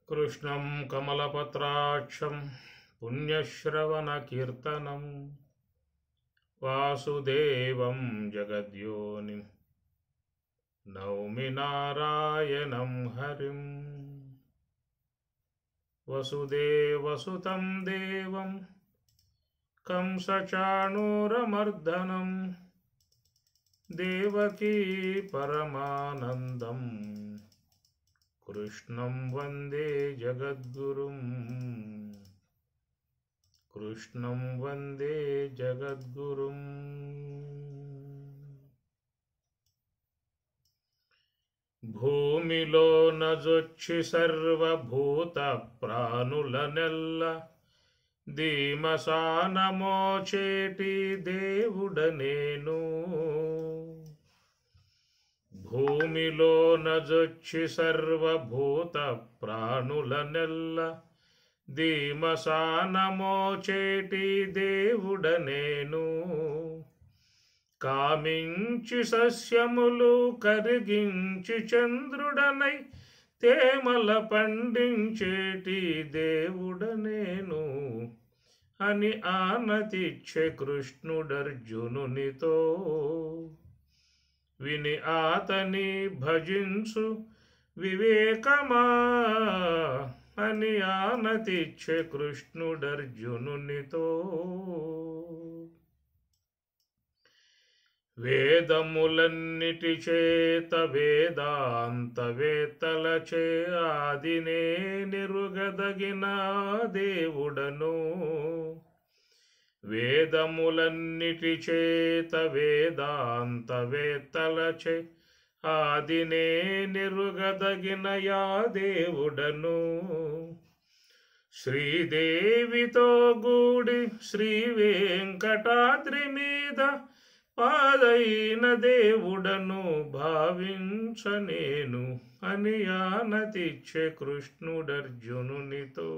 कृष्णं कमलपत्राक्षं पुण्यश्रवणकीर्तनं वासुदेवं जगद्योनिं नौमि नारायणं हरिं। वसुदेवसुतं देवं कंसचाणूरमर्दनं देवकी परमानन्दम् कृष्णं वन्दे जगद्गुरुं। कृष्णं वन्दे जगद्गुरुं। భూమిలో నజొచ్చి సర్వభూత ప్రాణులనెల్ల ధీమసానమోచేటి దేవుడనేను. భూమిలో నజొచ్చి సర్వభూత ప్రాణులనెల్ల ధీమసానమోచేటి దేవుడనేను. కామించి సస్యములు కరిగించి చంద్రుడనై తేమల పండించేటి దేవుడనేను అని ఆనతిచ్చే కృష్ణుడర్జునునితో. విని ఆతని భజించు వివేకమా అని ఆనతిచ్చే కృష్ణుడర్జునునితో. వేదములన్నిటి చేత వేదాంతవేత్తలచే ఆదినే నిరుగదగిన దేవుడను. వేదములన్నిటి చేత వేదాంతవేత్తలచే ఆదినే నిరుగదగిన యా దేవుడను. శ్రీదేవితో గూడి శ్రీ వెంకటాద్రి మీద పాదైన దేవుడను భావించనేను అని ఆనతిచ్చే కృష్ణుడర్జునునితో.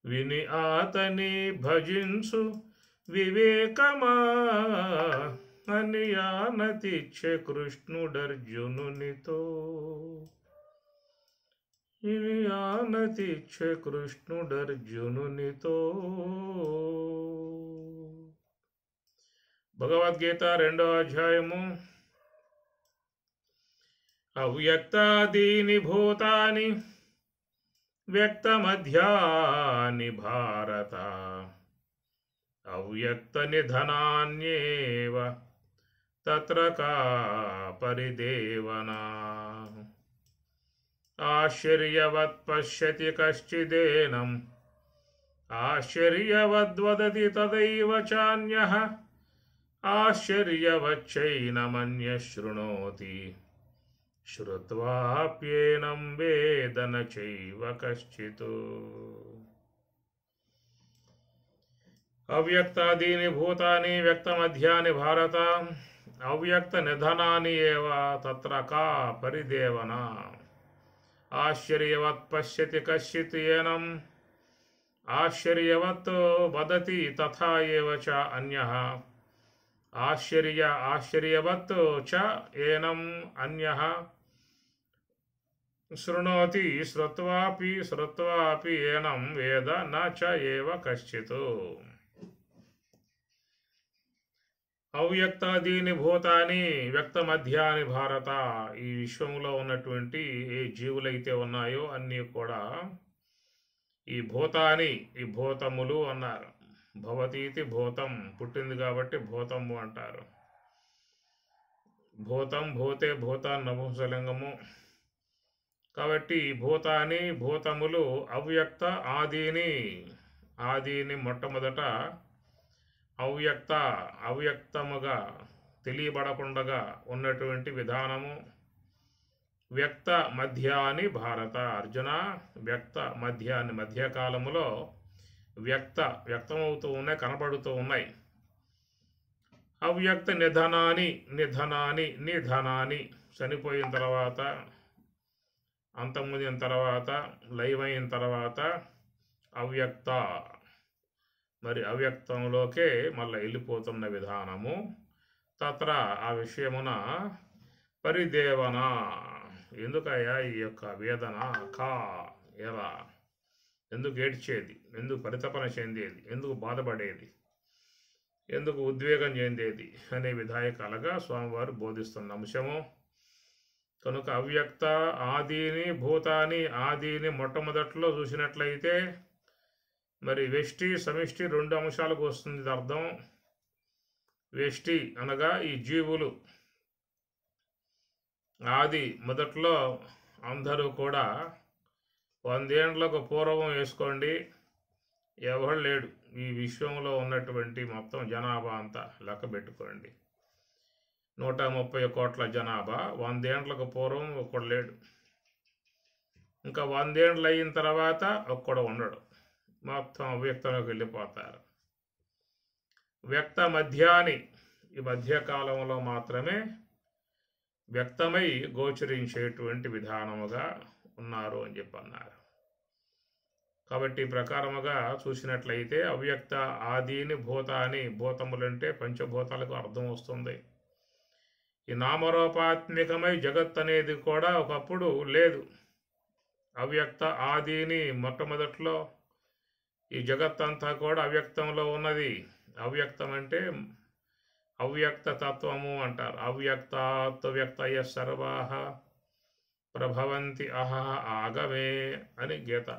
విని ఆతని భజించు వివేకమా అని ఆనతిచ్చే కృష్ణుడర్జునునితో. విని ఆనతిచ్చే కృష్ణుడర్జునునితో. భగవద్గీత 2వ అధ్యాయము. అవ్యక్తాదీని భూతాని వ్యక్తమధ్యాని భారత అవ్యక్త నిధనాన్యేవ తత్ర కా పరిదేవనా. ఆశ్చర్యవత్ పశ్యతి కశ్చిదేనం ఆశ్చర్యవద్వదతి తదైవ చాన్యః ఆశ్చర్యవచ్చైనమన్యః శృణోతి శ్రుత్వాప్యేనం వేద న చైవ కశ్చిత్. అవ్యక్తాదీని భూతాని వ్యక్తమధ్యాని భారత అవ్యక్త నిధనాని ఏవ తత్ర కా పరిదేవనా. ఆశ్చర్యవత్ పశ్యతి కశ్చిత్ ఏనం ఆశ్చర్యవత్ వదతి తథా ఏవ చ అన్యః ఆశ్చర్యవత్ చ ఏనం అన్యః శృణోతి శ్రుత్వాపి ఏనం వేద న చ ఏవ కశ్చిత్. అవ్యక్తాదీని భూతాని వ్యక్తమధ్యాని భారత. ఈ విశ్వంలో ఉన్నటువంటి ఏ జీవులైతే ఉన్నాయో అన్నీ కూడా ఈ భూతాని, ఈ భూతములు అన్నారు. భవతీతి భూతం, పుట్టింది కాబట్టి భూతము అంటారు. భూతం భూతే భూత నపుంసలింగము కాబట్టి భూతాని భూతములు అవ్యక్త ఆదిని మొట్టమొదట అవ్యక్తముగా తెలియబడకుండగా ఉన్నటువంటి విధానము. వ్యక్త మధ్యాని భారత అర్జున. వ్యక్త మధ్యాని మధ్యకాలములో వ్యక్తమవుతూ ఉన్నాయి, కనపడుతూ ఉన్నాయి. అవ్యక్త నిధనాని చనిపోయిన తర్వాత, అంతముదిన తర్వాత, లయమైన తర్వాత అవ్యక్త మరి అవ్యక్తంలోకే మళ్ళీ వెళ్ళిపోతున్న విధానము. తత్ర ఆ విషయమున పరిదేవన ఎందుకయ్యా ఈ యొక్క వేదన, కా ఎలా, ఎందుకు ఏడ్చేది, ఎందుకు పరితపన చెందేది, ఎందుకు బాధపడేది, ఎందుకు ఉద్వేగం చెందేది అనే విధాయకాలుగా స్వామివారు బోధిస్తున్న అంశము. కనుక అవ్యక్త ఆదిని భూతాని, ఆదిని మొట్టమొదట్లో చూసినట్లయితే మరి వెష్టి సమిష్టి రెండు అంశాలకు వస్తుంది ఇది అర్థం. వెష్టి అనగా ఈ జీవులు, ఆది మొదట్లో అందరూ కూడా 100 ఏండ్లకు పూర్వం వేసుకోండి, ఎవరు లేడు. ఈ విశ్వంలో ఉన్నటువంటి మొత్తం జనాభా అంతా లెక్క పెట్టుకోండి, 130 కోట్ల జనాభా. 100 ఏండ్లకు పూర్వం ఒక్కడు లేడు. ఇంకా 100 ఏండ్లు అయిన తర్వాత ఒక్కడు ఉండడు, మొత్తం అవ్యక్తంలోకి వెళ్ళిపోతారు. వ్యక్త మధ్యాని, ఈ మధ్యకాలంలో మాత్రమే వ్యక్తమై గోచరించేటువంటి విధానముగా ఉన్నారు అని చెప్పి అన్నారు. కాబట్టి ప్రకారముగా చూసినట్లయితే అవ్యక్త ఆదిని భూతాని, భూతములంటే పంచభూతాలకు అర్థం వస్తుంది. ఈ నామరూపాత్మికమై జగత్ అనేది కూడా ఒకప్పుడు లేదు. అవ్యక్త ఆదిని మొట్టమొదట్లో ఈ జగత్తంతా కూడా అవ్యక్తంలో ఉన్నది. అవ్యక్తం అంటే అవ్యక్త తత్వము అంటారు. అవ్యక్తాత్ వ్యక్తయ సర్వాః ప్రభవంతి అహః ఆగమే అని గీత.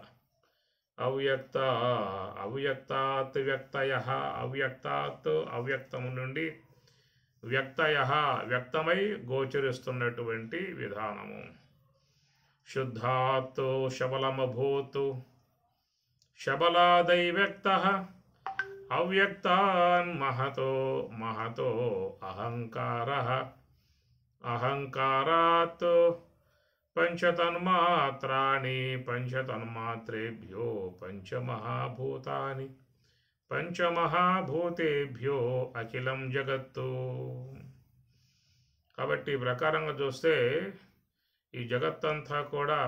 అవ్యక్తాత్ వ్యక్తయః, అవ్యక్తాత్ అవ్యక్తము నుండి వ్యక్తయః వ్యక్తమై గోచరిస్తున్నటువంటి విధానము. శుద్ధాత్ శబలమభూత్, శబలాదై వ్యక్తః అవ్యక్తాన్ మహతో మహతో అహంకారః, అహంకారాత్ పంచతన్మాత్రాణి, పంచతన్మాత్రేభ్యో పంచమహాభూతాని, పంచమహాభూతేభ్యో అఖిలం జగత్తు. కాబట్టి ఈ ప్రకారంగా చూస్తే ఈ జగత్తంతా కూడా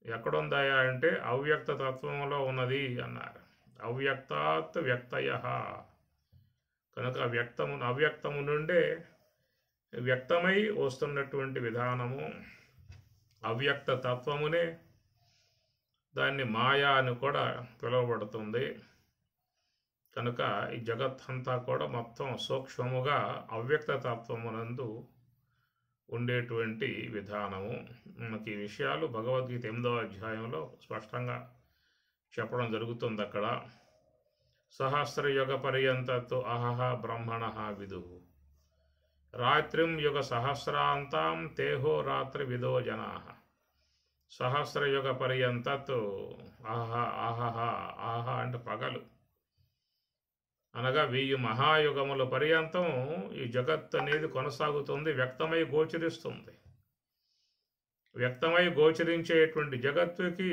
ఎక్కడుందాయా అంటే అవ్యక్త తత్వంలో ఉన్నది అన్నారు. అవ్యక్తాత్ వ్యక్తయః, కనుక అవ్యక్తము నుండే వ్యక్తమై వస్తున్నటువంటి విధానము అవ్యక్త తత్వమునే. దాన్ని మాయా అని కూడా పిలువబడుతుంది. కనుక ఈ జగత్తంతా కూడా మొత్తం సూక్ష్మముగా అవ్యక్త తత్వమునందు ఉండేటువంటి విధానము. మనకి ఈ విషయాలు భగవద్గీత 8వ అధ్యాయంలో స్పష్టంగా చెప్పడం జరుగుతుంది. అక్కడ సహస్రయుగ పర్యంతతో అహహ బ్రహ్మణ విదుః, రాత్రిం యుగ సహస్రాంతాం తేహో రాత్రి విదో జనాః. సహస్రయుగ పర్యంతత్, ఆహ ఆహహ, ఆహ అంటే పగలు అనగా 1000 మహాయుగముల పర్యంతం ఈ జగత్ అనేది కొనసాగుతుంది, వ్యక్తమై గోచరిస్తుంది. వ్యక్తమై గోచరించేటువంటి జగత్తుకి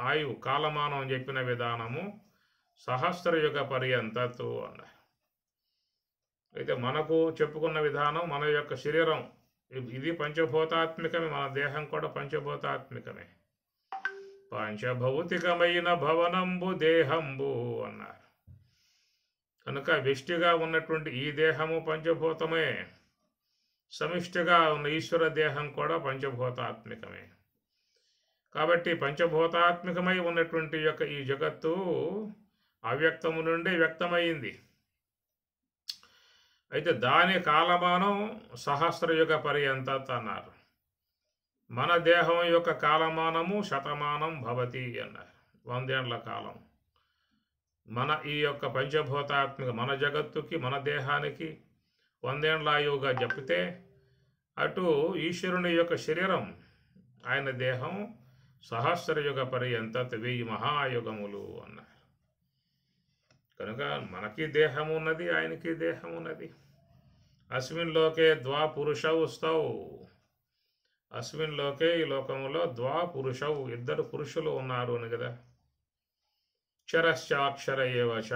ఆయు కాలమానం చెప్పిన విధానము సహస్రయుగ పర్యంతత్ అన్నారు. అయితే మనకు చెప్పుకున్న విధానం మన యొక్క శరీరం ఇది పంచభూతాత్మికమే, మన దేహం కూడా పంచభూతాత్మికమే. పంచభౌతికమైన భవనంబు దేహంబు అన్నారు. కనుక వ్యష్టిగా ఉన్నటువంటి ఈ దేహము పంచభూతమే, సమిష్టిగా ఉన్న ఈశ్వర దేహం కూడా పంచభూతాత్మికమే. కాబట్టి పంచభూతాత్మికమై ఉన్నటువంటి యొక్క ఈ జగత్తు అవ్యక్తము నుండి వ్యక్తమైంది. అయితే దాని కాలమానం సహస్రయుగ పర్యంతత్ అన్నారు. మన దేహం యొక్క కాలమానము శతమానం భవతి అన్నారు, 100 ఏండ్ల కాలం. మన ఈ యొక్క పంచభూతాత్మిక మన జగత్తుకి మన దేహానికి 100 ఏండ్ల ఆయువుగా చెప్తే, అటు ఈశ్వరుని యొక్క శరీరం ఆయన దేహం సహస్రయుగ పర్యంతత్ 1000 మహాయుగములు అన్నారు. కనుక మనకి దేహం ఉన్నది, ఆయనకి దేహం ఉన్నది. అస్మిన్ లోకే ద్వా పురుషౌ స్తౌ, అస్మిన్ లోకే ఈ లోకములో ద్వా పురుషౌ, 2 పురుషులు ఉన్నారు అని కదా. క్షరశ్చాక్షర ఏవచ,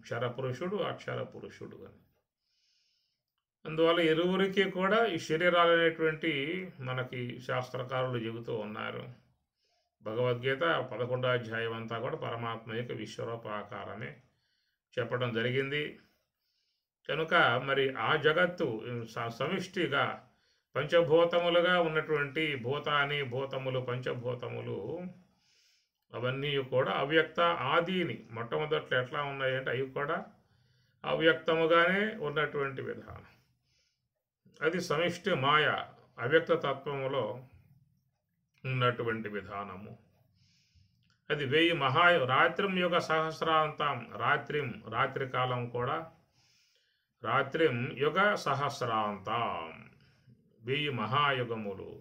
క్షర పురుషుడు అక్షర పురుషుడు అని. అందువల్ల ఇరువురికి కూడా ఈ శరీరాలు అనేటువంటి మనకి శాస్త్రకారులు చెబుతూ ఉన్నారు. భగవద్గీత 11వ అధ్యాయం అంతా కూడా పరమాత్మ యొక్క విశ్వరూపాకారమే చెప్పడం జరిగింది. కనుక మరి ఆ జగత్తు సమిష్టిగా పంచభూతములుగా ఉన్నటువంటి భూతాని, భూతములు, పంచభూతములు అవన్నీ కూడా అవ్యక్త ఆదిని మొట్టమొదట్లో ఎట్లా ఉన్నాయంటే అవి కూడా అవ్యక్తముగానే ఉన్నటువంటి విధానం. అది సమిష్టి మాయ అవ్యక్త తత్వములో ఉన్నటువంటి విధానము. అది 1000 రాత్రిం యుగ సహస్రాంతం, రాత్రి కాలం కూడా రాత్రిం యుగ సహస్రాంతం 1000 మహాయుగములు,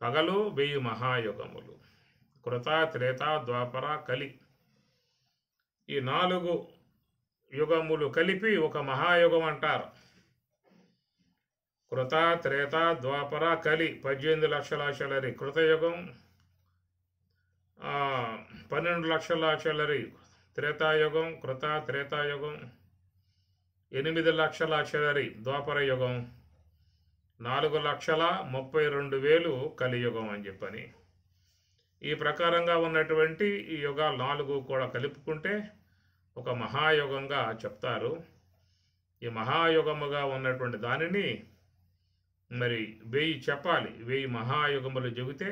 పగలు 1000 మహాయుగములు, కృత, త్రేత, ద్వాపర, కలి ఈ 4 యుగములు కలిపి ఒక మహాయుగం అంటారు. కృత, త్రేత, ద్వాపర, కలి 18 లక్షల చలరి కృతయుగం, 12 లక్షల చలరి త్రేతాయుగం, కృత త్రేతాయుగం, 8 లక్షల చలరి ద్వాపర యుగం, 4,32,000 కలియుగం అని చెప్పని ఈ ప్రకారంగా ఉన్నటువంటి ఈ యుగాలు 4 కూడా కలుపుకుంటే ఒక మహాయుగంగా చెప్తారు. ఈ మహాయుగముగా ఉన్నటువంటి దానిని మరి 1000 చెప్పాలి. 1000 మహాయుగములు చెబితే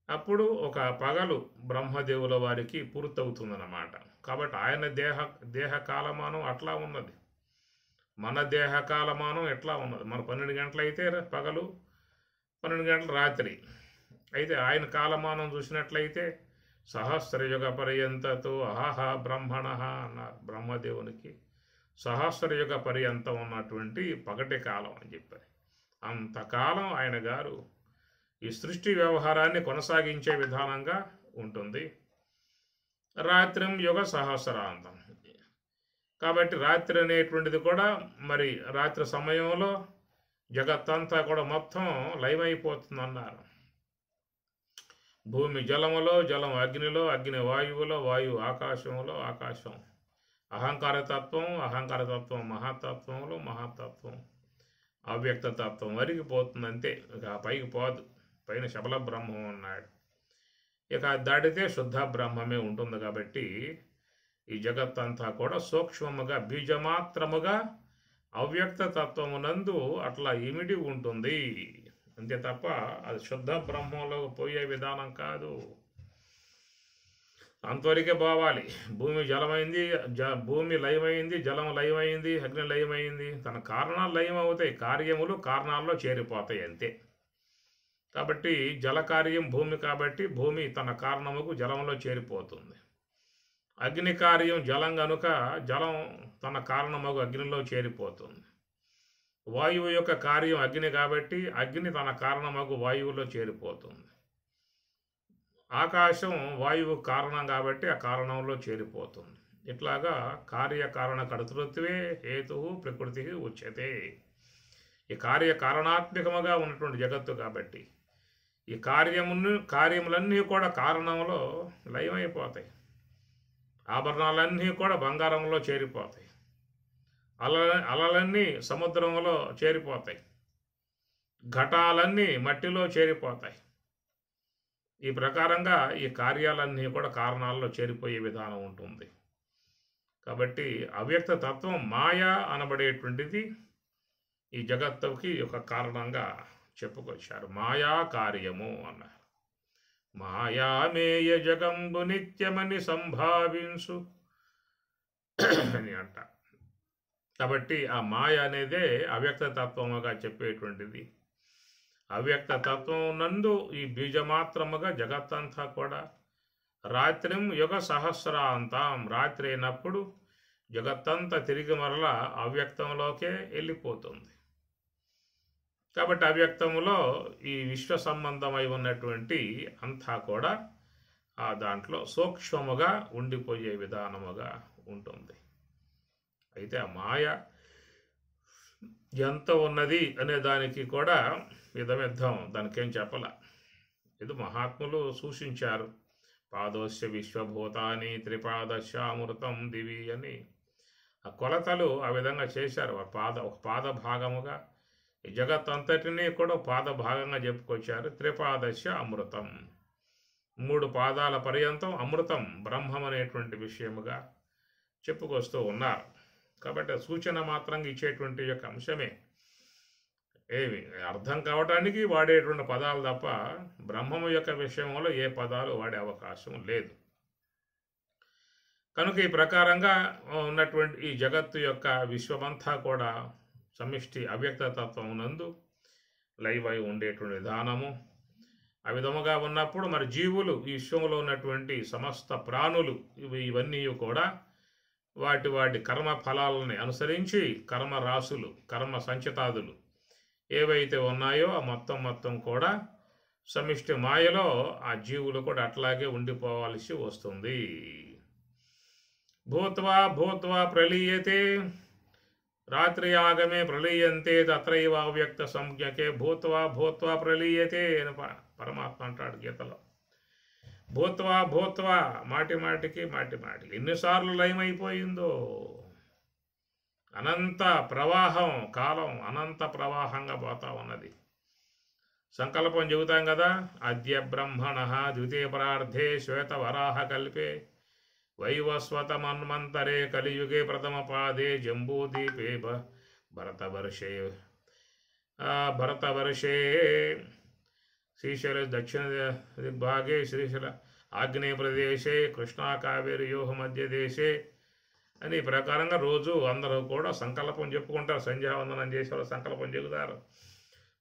అప్పుడు ఒక పగలు బ్రహ్మదేవుల వారికి పూర్తవుతుందన్నమాట. కాబట్టి ఆయన దేహ కాలమానం అట్లా ఉన్నది, మన దేహ కాలమానం ఎట్లా ఉన్నది. మన 12 గంటలు అయితే పగలు, 12 గంటలు రాత్రి. అయితే ఆయన కాలమానం చూసినట్లయితే సహస్రయుగ పర్యంతతో అహహ బ్రహ్మణ అన్నారు. బ్రహ్మదేవునికి సహస్రయుగ పర్యంతం ఉన్నటువంటి పగటి కాలం అని చెప్పారు. అంతకాలం ఆయన గారు ఈ సృష్టి వ్యవహారాన్ని కొనసాగించే విధానంగా ఉంటుంది. రాత్రిం యుగ సహస్రాంతం కాబట్టి రాత్రి అనేటువంటిది కూడా మరి రాత్రి సమయంలో జగత్తంతా కూడా మొత్తం లయమైపోతుందన్నారు. భూమి జలములో, జలం అగ్నిలో, అగ్ని వాయువులో, వాయువు ఆకాశంలో, ఆకాశం అహంకారతత్వం మహాతత్వంలో, మహాతత్వం అవ్యక్తతత్వం వరకు పోతుంది. అంతే, ఇక పైకి పోదు. పైన శబల బ్రహ్మం ఉన్నాడు, ఇక దాటితే శుద్ధ బ్రహ్మమే ఉంటుంది. కాబట్టి ఈ జగత్తంతా కూడా సూక్ష్మముగా బీజమాత్రముగా అవ్యక్త తత్వమునందు అట్లా ఇమిడి ఉంటుంది. అంతే తప్ప అది శుద్ధ బ్రహ్మంలో పోయే విధానం కాదు. అంతవరకే పోవాలి. భూమి జలమైంది, భూమి లయమైంది, జలం లయమైంది, అగ్ని లయమైంది. తన కారణాలు లయం అవుతాయి, కార్యములు కారణాల్లో చేరిపోతాయి అంతే. కాబట్టి జల కార్యం భూమి, కాబట్టి భూమి తన కారణముకు జలంలో చేరిపోతుంది. అగ్ని కార్యం జలం కనుక జలం తన కారణముకు అగ్నిలో చేరిపోతుంది. వాయువు యొక్క కార్యం అగ్ని కాబట్టి అగ్ని తన కారణముకు వాయువులో చేరిపోతుంది. ఆకాశం వాయువు కారణం కాబట్టి ఆ కారణంలో చేరిపోతుంది. ఇట్లాగా కార్యకారణ కర్తృత్వే హేతు ప్రకృతి ఉచ్యతే. ఈ కార్యకారణాత్మకముగా ఉన్నటువంటి జగత్తు కాబట్టి ఈ కార్యములన్నీ కూడా కారణంలో లయమైపోతాయి. ఆభరణాలన్నీ కూడా బంగారంలో చేరిపోతాయి, అలలన్నీ సముద్రంలో చేరిపోతాయి, ఘటాలన్నీ మట్టిలో చేరిపోతాయి. ఈ ప్రకారంగా ఈ కార్యాలన్నీ కూడా కారణాల్లో చేరిపోయే విధానం ఉంటుంది. కాబట్టి అవ్యక్త తత్వం మాయా అనబడేటువంటిది ఈ జగత్తుకి ఒక కారణంగా చెప్పుకొచ్చారు. మాయా కార్యము అన్నారు. మాయామేయ జగంబు నిత్యమని సంభావించు అని అంట. కాబట్టి ఆ మాయ అనేదే అవ్యక్త తత్వముగా చెప్పేటువంటిది. అవ్యక్త తత్వం నందు ఈ బీజమాత్రముగా జగత్తంతా కూడా రాత్రిం యుగ సహస్రాంతం, రాత్రి అయినప్పుడు జగత్తంతా తిరిగి మరలా అవ్యక్తంలోకే వెళ్ళిపోతుంది. కాబట్టి అవ్యక్తములో ఈ విశ్వ సంబంధమై ఉన్నటువంటి అంతా కూడా ఆ దాంట్లో సూక్ష్మముగా ఉండిపోయే విధానముగా ఉంటుంది. అయితే ఆ మాయ ఎంత ఉన్నది అనే దానికి కూడా విధమిద్దం, దానికేం చెప్పాల. ఇది మహాత్ములు సూచించారు. పాదోస్య విశ్వభూతాని త్రిపాదశామృతం దివి అని ఆ కొలతలు ఆ విధంగా చేశారు. ఒక పాద భాగముగా ఈ జగత్ అంతటినీ కూడా పాద భాగంగా చెప్పుకొచ్చారు. త్రిపాదశ అమృతం, 3 పాదాల పర్యంతం అమృతం బ్రహ్మం అనేటువంటి విషయముగా చెప్పుకొస్తూ ఉన్నారు. కాబట్టి సూచన మాత్రంగా ఇచ్చేటువంటి యొక్క అంశమే. ఏమి అర్థం కావటానికి వాడేటువంటి పదాలు తప్ప బ్రహ్మము యొక్క విషయంలో ఏ పదాలు వాడే అవకాశం లేదు. కనుక ఈ ప్రకారంగా ఉన్నటువంటి ఈ జగత్తు యొక్క విశ్వమంతా కూడా సమిష్టి అవ్యక్తతత్వం నందు లైవ్ అయి ఉండేటువంటి విధానము. ఆ విధముగా ఉన్నప్పుడు మరి జీవులు ఈ విశ్వంలో ఉన్నటువంటి సమస్త ప్రాణులు ఇవన్నీ కూడా వాటి వాటి కర్మ ఫలాలని అనుసరించి కర్మ రాశులు, కర్మ సంచితాదులు ఏవైతే ఉన్నాయో ఆ మొత్తం కూడా సమిష్టి మాయలో ఆ జీవులు కూడా అట్లాగే ఉండిపోవాల్సి వస్తుంది. భూత్వా భూత్వా ప్రలీయతే రాత్రి ఆగమే ప్రలీయంతే తత్రైవ అవ్యక్త సంజ్ఞకే భూత్వా భూత్వా ప్రలీయతే అని పరమాత్మ అంటాడు గీతలో. భూత్వా భూత్వా మాటి మాటికి ఎన్నిసార్లు లయమైపోయిందో. అనంత ప్రవాహం, కాలం అనంత ప్రవాహంగా పోతా ఉన్నది. సంకల్పం చెబుతాం కదా, అద్య బ్రహ్మణ ద్వితీయ పరార్థే శ్వేత వరాహ కల్పే వైవస్వత మన్వంతరే కలియుగే ప్రథమ పాదే జంబూదీపే భరతవర్షే శ్రీశైల దక్షిణ దిగ్భాగే శ్రీశైల ఆగ్నేయ ప్రదేశే కృష్ణా కావేరియోహ మధ్య దేశే అని ఈ ప్రకారంగా రోజు అందరూ కూడా సంకల్పం చెప్పుకుంటారు. సంధ్యావందనం చేసే వాళ్ళు సంకల్పం చెబుతారు,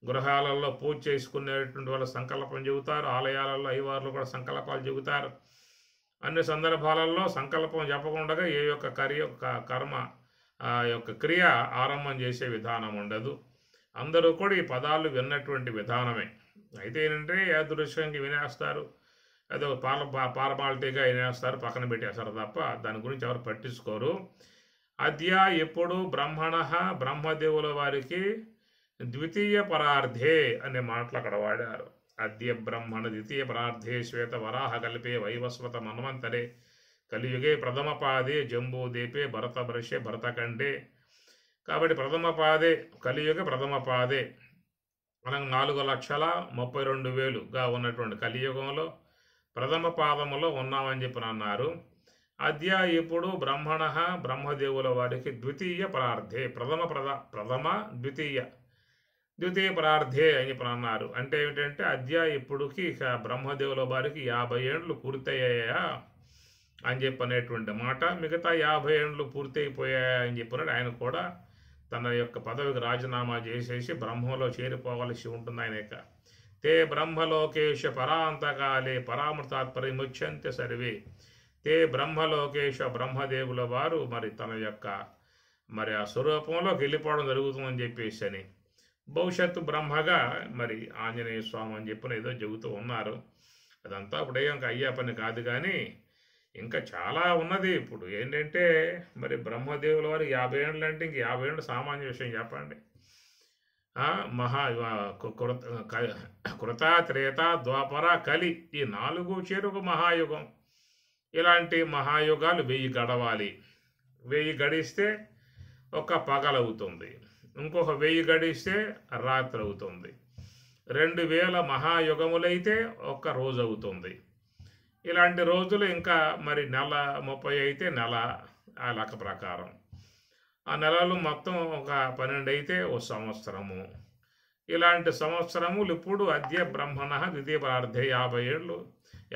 గృహాలలో పూజ చేసుకునేటువంటి వాళ్ళు సంకల్పం చెబుతారు, ఆలయాలలో అయ్యవార్లు కూడా సంకల్పాలు చెబుతారు. అన్ని సందర్భాలలో సంకల్పం చెప్పకుండా ఏ యొక్క కర్మ ఆ యొక్క క్రియ ఆరంభం చేసే విధానం ఉండదు. అందరూ కూడా ఈ పదాలు విన్నటువంటి విధానమే. అయితే ఏంటంటే యాదృశ్యంగా వినేస్తారు, ఏదో పారమాలిటీగా వినేస్తారు, పక్కన పెట్టేస్తారు తప్ప దాని గురించి ఎవరు పట్టించుకోరు. అద్య ఎప్పుడు బ్రహ్మణ బ్రహ్మదేవుల వారికి ద్వితీయ పరార్థే అనే మాటలు అక్కడ వాడారు. అద్య బ్రహ్మణ ద్వితీయ పరార్థే శ్వేత వరాహ కల్పే వైవస్వత మన్వంతరే కలియుగే ప్రథమ పాదే జంబూదీపే భరతవర్షే భరతఖండే. కాబట్టి ప్రథమ పాదే కలియుగ ప్రథమ పాదే మనం 4,32,000గా ఉన్నటువంటి కలియుగంలో ప్రథమ పాదములో ఉన్నామని చెప్పి అన్నారు. అద్య ఇప్పుడు బ్రహ్మణ బ్రహ్మదేవుల వారికి ద్వితీయ పరార్థే ప్రథమ ద్వితీయ పరార్థే అని చెప్పి అన్నారు. అంటే ఏమిటంటే అద్య ఇప్పుడుకి బ్రహ్మదేవుల వారికి 50 ఏండ్లు పూర్తయ్యాయా అని చెప్పనేటువంటి మాట. మిగతా 50 ఏండ్లు పూర్తయిపోయాయని చెప్పినాడు. ఆయన కూడా తన యొక్క పదవికి రాజీనామా చేసేసి బ్రహ్మలో చేరిపోవలసి ఉంటుంది. ఆయన తే బ్రహ్మలోకేశ పరాంతకాలే పరామృతాత్పరిముచ్యంతే సర్వే. తే బ్రహ్మలోకేశ బ్రహ్మదేవుల వారు మరి తన యొక్క మరి ఆ స్వరూపంలోకి వెళ్ళిపోవడం జరుగుతుందని చెప్పేసి అని భవిష్యత్తు బ్రహ్మగా మరి ఆంజనేయ స్వామి అని చెప్పిన ఏదో చెబుతూ ఉన్నారు. అదంతా ఇప్పుడే ఇంకా అయ్యే పని కాదు, కానీ ఇంకా చాలా ఉన్నది. ఇప్పుడు ఏంటంటే మరి బ్రహ్మదేవుల వారు 50 ఏండ్లు అంటే ఇంక 50 ఏండ్లు సామాన్య విషయం చెప్పండి. కృత త్రేత ద్వాపర కలి ఈ 4 చేరుకు మహాయుగం. ఇలాంటి మహాయుగాలు 1000 గడవాలి. 1000 గడిస్తే ఒక పగలవుతుంది, ఇంకొక 1000 గడిస్తే రాత్రి అవుతుంది. 2000 మహాయుగములైతే ఒక్క రోజు అవుతుంది. ఇలాంటి రోజులు ఇంకా మరి నెల 30 అయితే నెల ఆ లెక్క ప్రకారం. ఆ నెలలు మొత్తం ఒక 12 అయితే ఓ సంవత్సరము. ఇలాంటి సంవత్సరములు ఇప్పుడు అద్య బ్రహ్మణ ద్వితీయ పరార్థే 50 ఏళ్ళు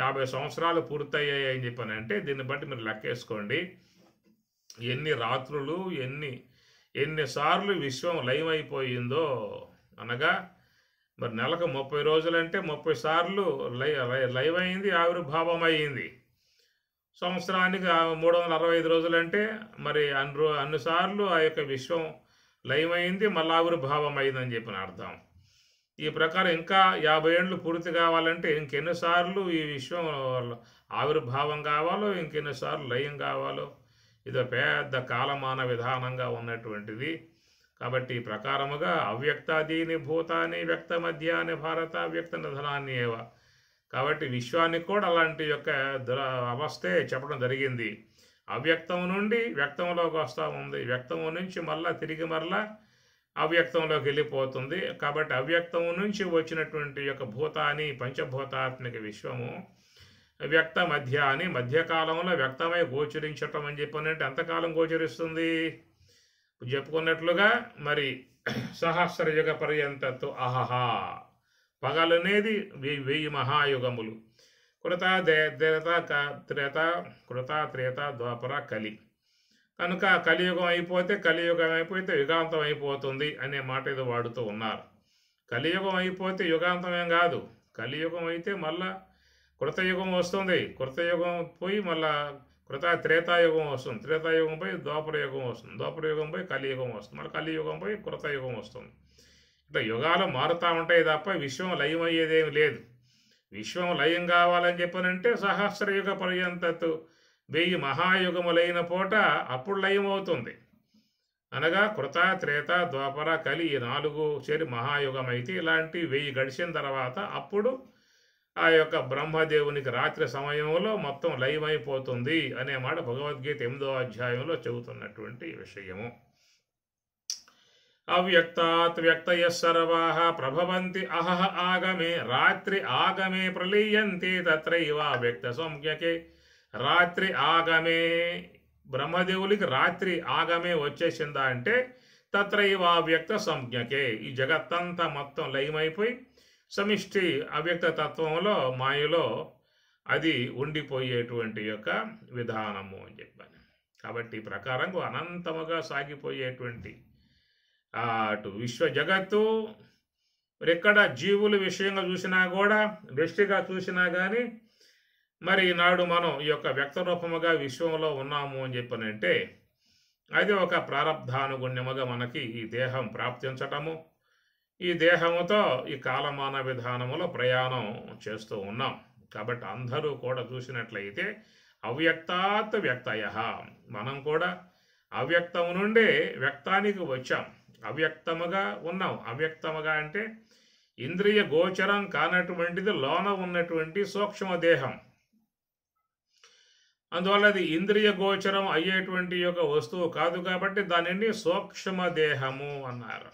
50 సంవత్సరాలు పూర్తయ్యాయి అని చెప్పానంటే దీన్ని బట్టి మీరు లెక్కేసుకోండి ఎన్ని రాత్రులు ఎన్నిసార్లు విశ్వం లయమైపోయిందో. అనగా మరి నెలకు 30 రోజులంటే 30 సార్లు లైవ్ అయింది, ఆవిర్భావం అయ్యింది. సంవత్సరానికి 365 రోజులంటే మరి అన్నిసార్లు ఆ యొక్క విశ్వం లైవ్ అయింది, మళ్ళీ ఆవిర్భావం అయిందని చెప్పిన అర్థం. ఈ ప్రకారం ఇంకా 50 ఏండ్లు పూర్తి కావాలంటే ఇంకెన్నిసార్లు ఈ విశ్వం ఆవిర్భావం కావాలో, ఇంకెన్నిసార్లు లయం కావాలో, ఇది పెద్ద కాలమాన విధానంగా ఉన్నటువంటిది. కాబట్టి ఈ ప్రకారముగా అవ్యక్తాదీని భూతాన్ని వ్యక్త మధ్యాన్ని భారత వ్యక్త నిధనాన్ని ఏవ. కాబట్టి విశ్వానికి కూడా అలాంటి యొక్క అవస్థే చెప్పడం జరిగింది. అవ్యక్తం నుండి వ్యక్తంలోకి వస్తూ ఉంది, వ్యక్తం నుంచి మళ్ళా తిరిగి అవ్యక్తంలోకి వెళ్ళిపోతుంది. కాబట్టి అవ్యక్తం నుంచి వచ్చినటువంటి యొక్క భూతాన్ని పంచభూతాత్మిక విశ్వము వ్యక్త మధ్య అని మధ్యకాలంలో వ్యక్తమై గోచరించటం అని చెప్పినట్టు ఎంతకాలం గోచరిస్తుంది చెప్పుకున్నట్లుగా మరి సహస్రయుగ పర్యంతత్తు అహహా. పగలనేది 1000 మహాయుగములు. కృత త్రేత ద్వాపర కలి. కనుక కలియుగం అయిపోతే యుగాంతం అయిపోతుంది అనే మాట ఏదో వాడుతూ ఉన్నారు. కలియుగం అయిపోతే యుగాంతం ఏం కాదు. కలియుగం అయితే మళ్ళా కృతయుగం వస్తుంది. కృతయుగం పోయి మళ్ళా త్రేతాయుగం వస్తుంది. త్రేతాయుగం పోయి ద్వాపరయుగం వస్తుంది. ద్వాపరయుగం పోయి కలియుగం వస్తుంది. మళ్ళీ కలియుగం పోయి కృతయుగం వస్తుంది. ఇట్లా యుగాలు మారుతూ ఉంటాయి తప్ప విశ్వం లయం అయ్యేదేమి లేదు. విశ్వం లయం కావాలని చెప్పనంటే సహస్రయుగ పర్యంతత్తు 1000 మహాయుగములైన పూట అప్పుడు లయం అవుతుంది. అనగా కృత త్రేత ద్వాపర కలి ఈ 4 చేరి మహాయుగం అయితే ఇలాంటి 1000 గడిచిన తర్వాత అప్పుడు ఆ యొక్క బ్రహ్మదేవునికి రాత్రి సమయంలో మొత్తం లయమైపోతుంది అనే మాట భగవద్గీత 8వ అధ్యాయంలో చెబుతున్నటువంటి విషయము. అవ్యక్తాత్ వ్యక్తయ సర్వాః ప్రభవంతి అహః ఆగమే రాత్రి ఆగమే ప్రలీయంతే తత్రైవ వ్యక్త సంజ్ఞకే. రాత్రి ఆగమే బ్రహ్మదేవునికి రాత్రి ఆగమే వచ్చేసిందా అంటే తత్రైవ వ్యక్త సంజ్ఞకే. ఈ జగత్తంతా మొత్తం లయమైపోయి సమిష్టి అవ్యక్త తత్వంలో మాయలో అది ఉండిపోయేటువంటి యొక్క విధానము అని చెప్పాను. కాబట్టి ఈ ప్రకారంగా అనంతముగా సాగిపోయేటువంటి అటు విశ్వ జగత్తు ఎక్కడ జీవుల విషయంగా చూసినా కూడా దృష్టిగా చూసినా కానీ మరి ఈనాడు మనం ఈ యొక్క వ్యక్త రూపముగా విశ్వంలో ఉన్నాము అని చెప్పనంటే అది ఒక ప్రారబ్ధానుగుణ్యముగా మనకి ఈ దేహం ప్రాప్తించటము, ఈ దేహముతో ఈ కాలమాన విధానములో ప్రయాణం చేస్తూ ఉన్నాం. కాబట్టి అందరూ కూడా చూసినట్లయితే అవ్యక్తాత్ వ్యక్తయ, మనం కూడా అవ్యక్తము నుండి వ్యక్తానికి వచ్చాం. అవ్యక్తముగా ఉన్నాం. అవ్యక్తముగా అంటే ఇంద్రియ గోచరం కానటువంటిది లోన ఉన్నటువంటి సూక్ష్మ దేహం. అందువల్ల అది ఇంద్రియ గోచరం అయ్యేటువంటి యొక్క వస్తువు కాదు కాబట్టి దానిని సూక్ష్మ దేహము అన్నారు.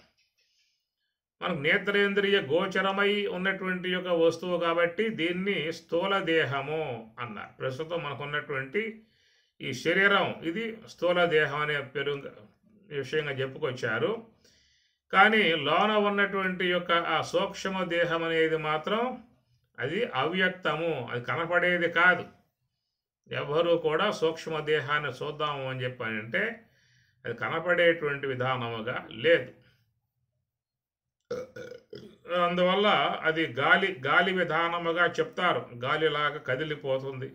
మనకు నేత్రేంద్రియ గోచరమై ఉన్నటువంటి యొక్క వస్తువు కాబట్టి దీన్ని స్థూల దేహము అన్నారు. ప్రస్తుతం మనకు ఉన్నటువంటి ఈ శరీరం ఇది స్థూల దేహం అనే పేరు విషయంగా చెప్పుకొచ్చారు. కానీ లోన ఉన్నటువంటి యొక్క ఆ సూక్ష్మ దేహం అనేది మాత్రం అది అవ్యక్తము, అది కనపడేది కాదు. ఎవరు కూడా సూక్ష్మ దేహాన్ని చూద్దాము అని చెప్పానంటే అది కనపడేటువంటి విధానముగా లేదు. అందువల్ల అది గాలి విధానముగా చెప్తారు. గాలిలాగా కదిలిపోతుంది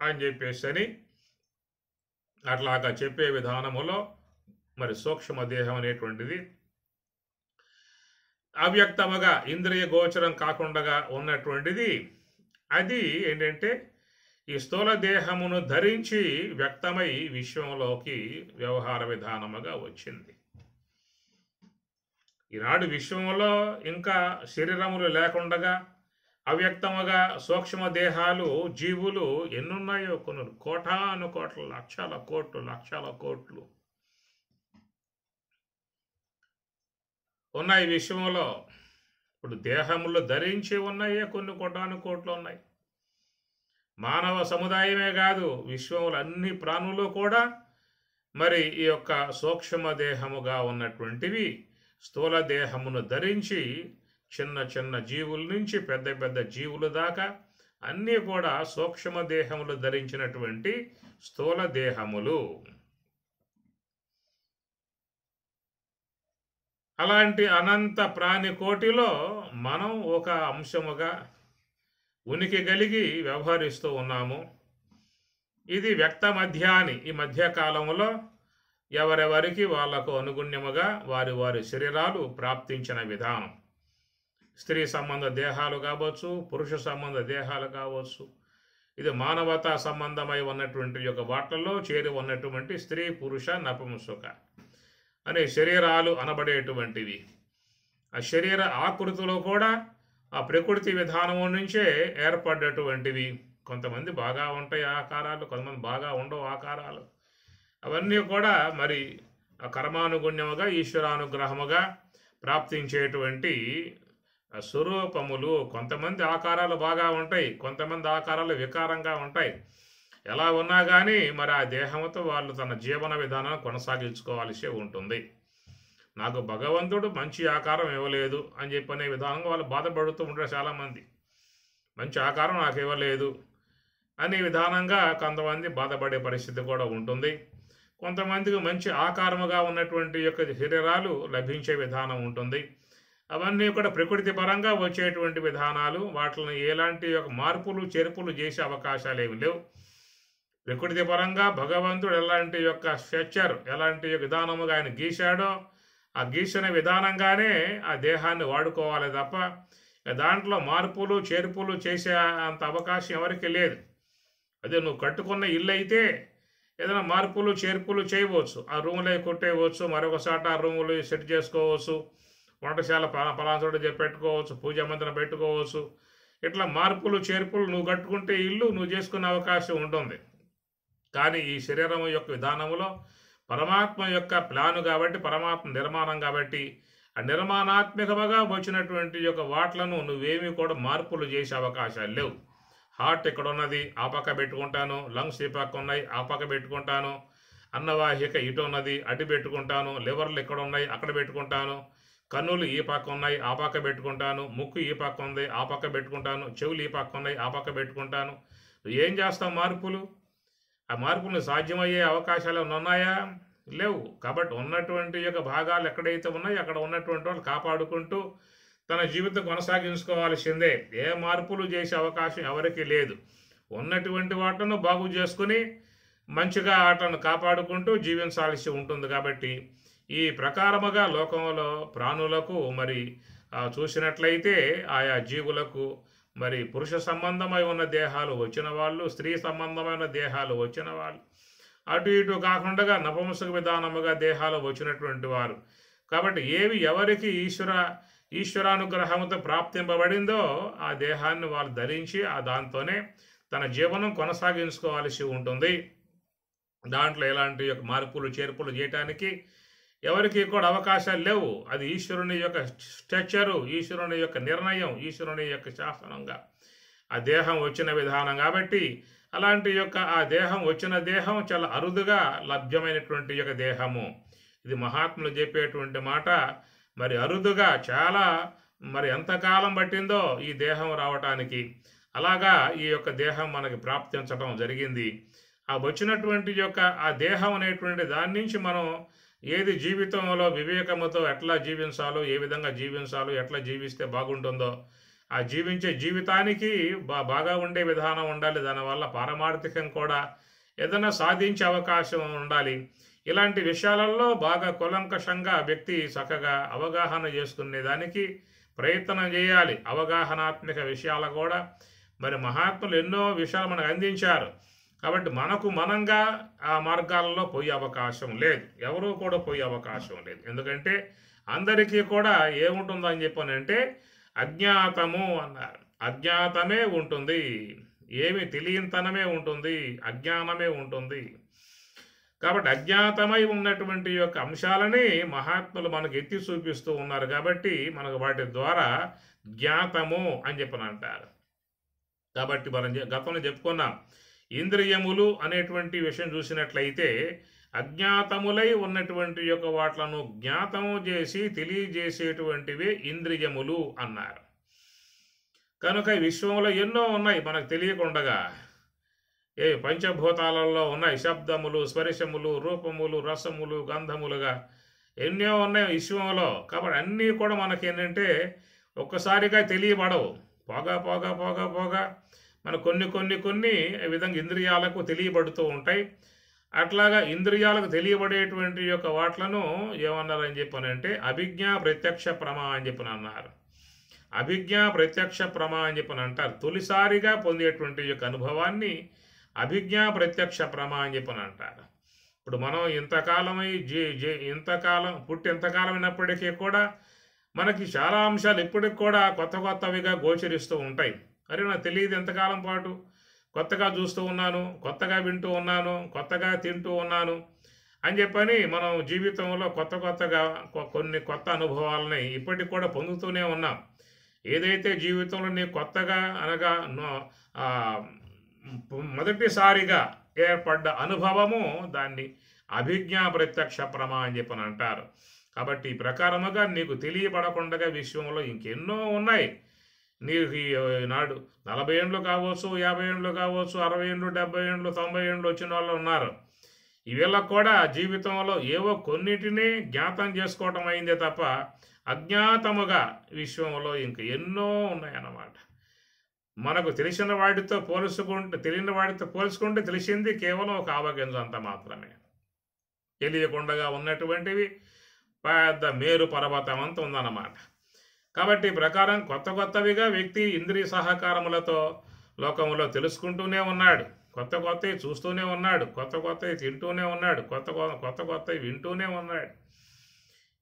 అని చెప్పేసి అట్లాగా చెప్పే విధానములో మరి సూక్ష్మ దేహం అనేటువంటిది అవ్యక్తముగా ఇంద్రియ గోచరం కాకుండా ఉన్నటువంటిది అది ఏంటంటే ఈ స్థూల దేహమును ధరించి వ్యక్తమై విశ్వంలోకి వ్యవహార విధానముగా వచ్చింది. ఈనాడు విశ్వంలో ఇంకా శరీరములు లేకుండగా అవ్యక్తముగా సూక్ష్మ దేహాలు జీవులు ఎన్నున్నాయో కొన్ని కోటాను కోట్ల లక్షల కోట్లు ఉన్నాయి విశ్వంలో. ఇప్పుడు దేహములు ధరించి ఉన్నాయే కొన్ని కోటాను కోట్లు ఉన్నాయి. మానవ సముదాయమే కాదు విశ్వంలో అన్ని ప్రాణులు కూడా మరి ఈ యొక్క సూక్ష్మ దేహముగా ఉన్నటువంటివి స్థూల దేహమును ధరించి చిన్న చిన్న జీవుల నుంచి పెద్ద పెద్ద జీవుల దాకా అన్నీ కూడా సూక్ష్మ దేహములు ధరించినటువంటి స్థూల దేహములు. అలాంటి అనంత ప్రాణికోటిలో మనం ఒక అంశముగా ఉనికి కలిగి వ్యవహరిస్తూ ఉన్నాము. ఇది వ్యక్త మధ్యాని. ఈ మధ్యకాలంలో ఎవరెవరికి వాళ్లకు అనుగుణ్యముగా వారి వారి శరీరాలు ప్రాప్తించిన విధానం. స్త్రీ సంబంధ దేహాలు కావచ్చు, పురుష సంబంధ దేహాలు కావచ్చు. ఇది మానవతా సంబంధమై ఉన్నటువంటి యొక్క వాటిల్లో చేరి ఉన్నటువంటి స్త్రీ పురుష నపుంసక అనే శరీరాలు అనబడేటువంటివి. ఆ శరీర ఆకృతిలో కూడా ఆ ప్రకృతి విధానము నుంచే ఏర్పడ్డటువంటివి. కొంతమంది బాగా ఉంటాయి ఆకారాలు, కొంతమంది బాగా ఉండవు ఆకారాలు. అవన్నీ కూడా మరి కర్మానుగుణ్యముగా ఈశ్వరానుగ్రహముగా ప్రాప్తించేటువంటి స్వరూపములు. కొంతమంది ఆకారాలు బాగా ఉంటాయి, కొంతమంది ఆకారాలు వికారంగా ఉంటాయి. ఎలా ఉన్నా కానీ మరి ఆ దేహంతో వాళ్ళు తన జీవన విధానాన్ని కొనసాగించుకోవాల్సి ఉంటుంది. నాకు భగవంతుడు మంచి ఆకారం ఇవ్వలేదు అని చెప్పనే విధానంగా వాళ్ళు బాధపడుతూ ఉంటారు చాలామంది. మంచి ఆకారం నాకు ఇవ్వలేదు అనే విధానంగా కొంతమంది బాధపడే పరిస్థితి కూడా ఉంటుంది. కొంతమందికి మంచి ఆకారముగా ఉన్నటువంటి యొక్క శరీరాలు లభించే విధానం ఉంటుంది. అవన్నీ కూడా ప్రకృతి పరంగా వచ్చేటువంటి విధానాలు. వాటిని ఎలాంటి యొక్క మార్పులు చేర్పులు చేసే అవకాశాలు ఏమి లేవు. ప్రకృతి పరంగా భగవంతుడు ఎలాంటి యొక్క స్ట్రక్చర్, ఎలాంటి విధానముగా ఆయన గీశాడో ఆ గీసిన విధానంగానే ఆ దేహాన్ని వాడుకోవాలి తప్ప దాంట్లో మార్పులు చేర్పులు చేసే అంత అవకాశం ఎవరికి లేదు. అదే నువ్వు కట్టుకున్న ఇల్లు అయితే ఏదైనా మార్పులు చేర్పులు చేయవచ్చు. ఆ రూములే కొట్టేయవచ్చు, మరొకసారి ఆ రూములు సెట్ చేసుకోవచ్చు, వంటశాల పలానా చోట పెట్టుకోవచ్చు, పూజా మందిరం పెట్టుకోవచ్చు. ఇట్లా మార్పులు చేర్పులు నువ్వు కట్టుకుంటే ఇల్లు నువ్వు చేసుకునే అవకాశం ఉంటుంది. కానీ ఈ శరీరం యొక్క విధానంలో పరమాత్మ యొక్క ప్లాను కాబట్టి, పరమాత్మ నిర్మాణం కాబట్టి, ఆ నిర్మాణాత్మకముగా వచ్చినటువంటి యొక్క వాట్లను నువ్వేమీ కూడా మార్పులు చేసే అవకాశాలు లేవు. హార్ట్ ఇక్కడ ఉన్నది, ఆ పక్క పెట్టుకుంటాను. లంగ్స్ ఈ పక్క ఉన్నాయి, ఆ పక్క పెట్టుకుంటాను. అన్నవాహిక ఇటు ఉన్నది, అటు పెట్టుకుంటాను. లివర్లు ఇక్కడ ఉన్నాయి, అక్కడ పెట్టుకుంటాను. కన్నులు ఈ పక్క ఉన్నాయి, ఆ పక్క పెట్టుకుంటాను. ముక్కు ఈ పక్క ఉంది, ఆ పక్క పెట్టుకుంటాను. చెవులు ఈ పక్క ఉన్నాయి, ఆ పక్క పెట్టుకుంటాను. ఏం చేస్తావు మార్పులు? ఆ మార్పులు సాధ్యమయ్యే అవకాశాలు ఉన్నాయా? లేవు. కాబట్టి ఉన్నటువంటి యొక్క భాగాలు ఎక్కడైతే ఉన్నాయో అక్కడ ఉన్నటువంటి వాళ్ళు కాపాడుకుంటూ తన జీవితం కొనసాగించుకోవాల్సిందే. ఏ మార్పులు చేసే అవకాశం ఎవరికి లేదు. ఉన్నటువంటి వాటిను బాగు చేసుకుని మంచిగా వాటిని కాపాడుకుంటూ జీవించాల్సి ఉంటుంది. కాబట్టి ఈ ప్రకారముగా లోకంలో ప్రాణులకు మరి చూసినట్లయితే ఆయా జీవులకు మరి పురుష సంబంధమై ఉన్న దేహాలు వచ్చిన వాళ్ళు, స్త్రీ సంబంధమైన దేహాలు వచ్చిన వాళ్ళు, అటు ఇటు కాకుండా నపుంసక విధానముగా దేహాలు వచ్చినటువంటి వారు. కాబట్టి ఏవి ఎవరికి ఈశ్వరానుగ్రహంతో ప్రాప్తింపబడిందో ఆ దేహాన్ని వాళ్ళు ధరించి ఆ దాంతోనే తన జీవనం కొనసాగించుకోవాల్సి ఉంటుంది. దాంట్లో ఎలాంటి యొక్క మార్పులు చేర్పులు చేయటానికి ఎవరికి కూడా అవకాశాలు లేవు. అది ఈశ్వరుని యొక్క స్ట్రక్చరు, ఈశ్వరుని యొక్క నిర్ణయం, ఈశ్వరుని యొక్క శాసనంగా ఆ దేహం వచ్చిన విధానం. కాబట్టి అలాంటి యొక్క ఆ దేహం వచ్చిన దేహం చాలా అరుదుగా లభ్యమైనటువంటి యొక్క దేహము. ఇది మహాత్ములు చెప్పేటువంటి మాట. మరి అరుదుగా చాలా మరి ఎంతకాలం పట్టిందో ఈ దేహం రావటానికి. అలాగా ఈ యొక్క దేహం మనకి ప్రాప్తించడం జరిగింది. ఆ వచ్చినటువంటి యొక్క ఆ దేహం అనేటువంటి దాని నుంచి మనం ఏది జీవితంలో వివేకముతో ఎట్లా జీవించాలో, ఏ విధంగా జీవించాలో, ఎట్లా జీవిస్తే బాగుంటుందో ఆ జీవించే జీవితానికి బాగా ఉండే విధానం ఉండాలి. దానివల్ల పారమార్థికం కూడా ఏదైనా సాధించే అవకాశం ఉండాలి. ఇలాంటి విషయాలలో బాగా కూలంకషంగా వ్యక్తి చక్కగా అవగాహన చేసుకునేదానికి ప్రయత్నం చేయాలి. అవగాహనాత్మక విషయాలు కూడా మరి మహాత్ములు ఎన్నో విషయాలు మనకు అందించారు. కాబట్టి మనకు మనంగా ఆ మార్గాలలో పోయే అవకాశం లేదు. ఎవరూ కూడా పోయే అవకాశం లేదు. ఎందుకంటే అందరికీ కూడా ఏముంటుందని చెప్పానంటే అజ్ఞాతము అన్నారు. అజ్ఞాతమే ఉంటుంది, ఏమి తెలియనితనమే ఉంటుంది, అజ్ఞానమే ఉంటుంది. కాబట్టి అజ్ఞాతమై ఉన్నటువంటి యొక్క అంశాలని మహాత్ములు మనకు ఎత్తి చూపిస్తూ ఉన్నారు. కాబట్టి మనకు వాటి ద్వారా జ్ఞాతము అని చెప్పనంటారు. కాబట్టి మనం గతంలో చెప్పుకున్నాం, ఇంద్రియములు అనేటువంటి విషయం చూసినట్లయితే అజ్ఞాతములై ఉన్నటువంటి యొక్క వాట్లను జ్ఞాతము చేసి తెలియజేసేటువంటివే ఇంద్రియములు అన్నారు. కనుక ఈ విశ్వంలో ఎన్నో ఉన్నాయి మనకు తెలియకుండగా. పంచభూతాలలో ఉన్నాయి శబ్దములు, స్పర్శములు, రూపములు, రసములు, గంధములుగా ఎన్నో ఉన్నాయి విశ్వంలో. కాబట్టి అన్నీ కూడా మనకేంటంటే ఒక్కసారిగా తెలియబడవు. పోగా పోగా పోగా పోగా మన కొన్ని విధంగా ఇంద్రియాలకు తెలియబడుతూ ఉంటాయి. అట్లాగా ఇంద్రియాలకు తెలియబడేటువంటి యొక్క వాట్లను ఏమన్నారని చెప్పనంటే అభిజ్ఞా ప్రత్యక్ష ప్రమా అని చెప్పని అన్నారు. అభిజ్ఞా ప్రత్యక్ష ప్రమా అని చెప్పని అంటారు. తొలిసారిగా పొందేటువంటి యొక్క అనుభవాన్ని అభిజ్ఞా ప్రత్యక్ష ప్రమా అని చెప్పని అంటారు. ఇప్పుడు మనం ఇంతకాలమై ఇంతకాలం పుట్టి ఎంతకాలం అయినప్పటికీ కూడా మనకి చాలా అంశాలు ఇప్పటికి కూడా కొత్తవిగా గోచరిస్తూ ఉంటాయి. అరే నాకు తెలియదు ఎంతకాలం పాటు, కొత్తగా చూస్తూ ఉన్నాను, కొత్తగా వింటూ ఉన్నాను, కొత్తగా తింటూ ఉన్నాను అని చెప్పని మనం జీవితంలో కొత్తగా కొన్ని కొత్త అనుభవాలని ఇప్పటికి కూడా పొందుతూనే ఉన్నాం. ఏదైతే జీవితంలో నీ కొత్తగా అనగా మొదటిసారిగా ఏర్పడ్డ అనుభవము దాన్ని అభిజ్ఞా ప్రత్యక్ష ప్రమా అని చెప్పని అంటారు. కాబట్టి ఈ ప్రకారముగా నీకు తెలియబడకుండా విశ్వంలో ఇంకెన్నో ఉన్నాయి. నీకు నాడు 40 ఏండ్లు కావచ్చు, 50 ఏండ్లు కావచ్చు, 60 ఏండ్లు, 70 ఏండ్లు, 90 ఏండ్లు వచ్చిన వాళ్ళు ఉన్నారు. వీళ్ళకు కూడా జీవితంలో ఏవో కొన్నిటిని జ్ఞాతం చేసుకోవటం అయిందే తప్ప అజ్ఞాతముగా విశ్వంలో ఇంక ఎన్నో ఉన్నాయన్నమాట. మనకు తెలిసిన వాటితో తెలియని వాటితో పోల్చుకుంటే తెలిసింది కేవలం ఒక ఆవగింజ అంత మాత్రమే. తెలియకుండా ఉన్నటువంటివి పెద్ద మేరు పర్వతం అంత ఉందన్నమాట. కాబట్టి ప్రకారం కొత్తవిగా వ్యక్తి ఇంద్రియ సహకారములతో లోకంలో తెలుసుకుంటూనే ఉన్నాడు, కొత్తవి చూస్తూనే ఉన్నాడు, కొత్తవి తింటూనే ఉన్నాడు, కొత్తవి వింటూనే ఉన్నాడు.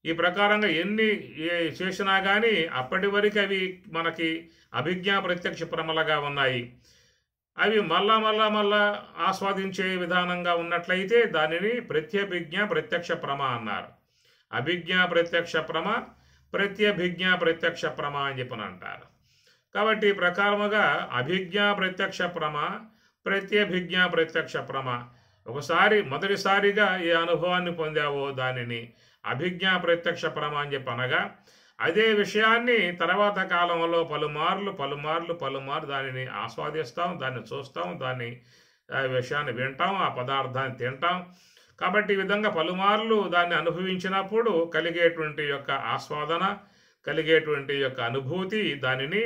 ఈ ప్రకారంగా ఎన్ని చేసినా కానీ అప్పటి వరకు అవి మనకి అభిజ్ఞా ప్రత్యక్ష ప్రమలుగా ఉన్నాయి. అవి మళ్ళా ఆస్వాదించే విధానంగా ఉన్నట్లయితే దానిని ప్రత్యభిజ్ఞ ప్రత్యక్ష ప్రమ అన్నారు. అభిజ్ఞా ప్రత్యక్ష ప్రమ, ప్రత్యభిజ్ఞా ప్రత్యక్ష ప్రమ అని చెప్పని అంటారు. కాబట్టి ఈ ప్రకారముగా అభిజ్ఞా ప్రత్యక్ష ప్రమ, ప్రత్యభిజ్ఞా ప్రత్యక్ష ప్రమ. మొదటిసారిగా ఏ అనుభవాన్ని పొందావో దానిని అభిజ్ఞా ప్రత్యక్ష ప్రమ అని చెప్పి అనగా, అదే విషయాన్ని తర్వాత కాలంలో పలుమార్లు దానిని ఆస్వాదిస్తాం, దాన్ని చూస్తాం, ఆ విషయాన్ని వింటాం, ఆ పదార్థాన్ని తింటాం. కాబట్టి ఈ విధంగా పలుమార్లు దాన్ని అనుభవించినప్పుడు కలిగేటువంటి యొక్క ఆస్వాదన, కలిగేటువంటి యొక్క అనుభూతి, దానిని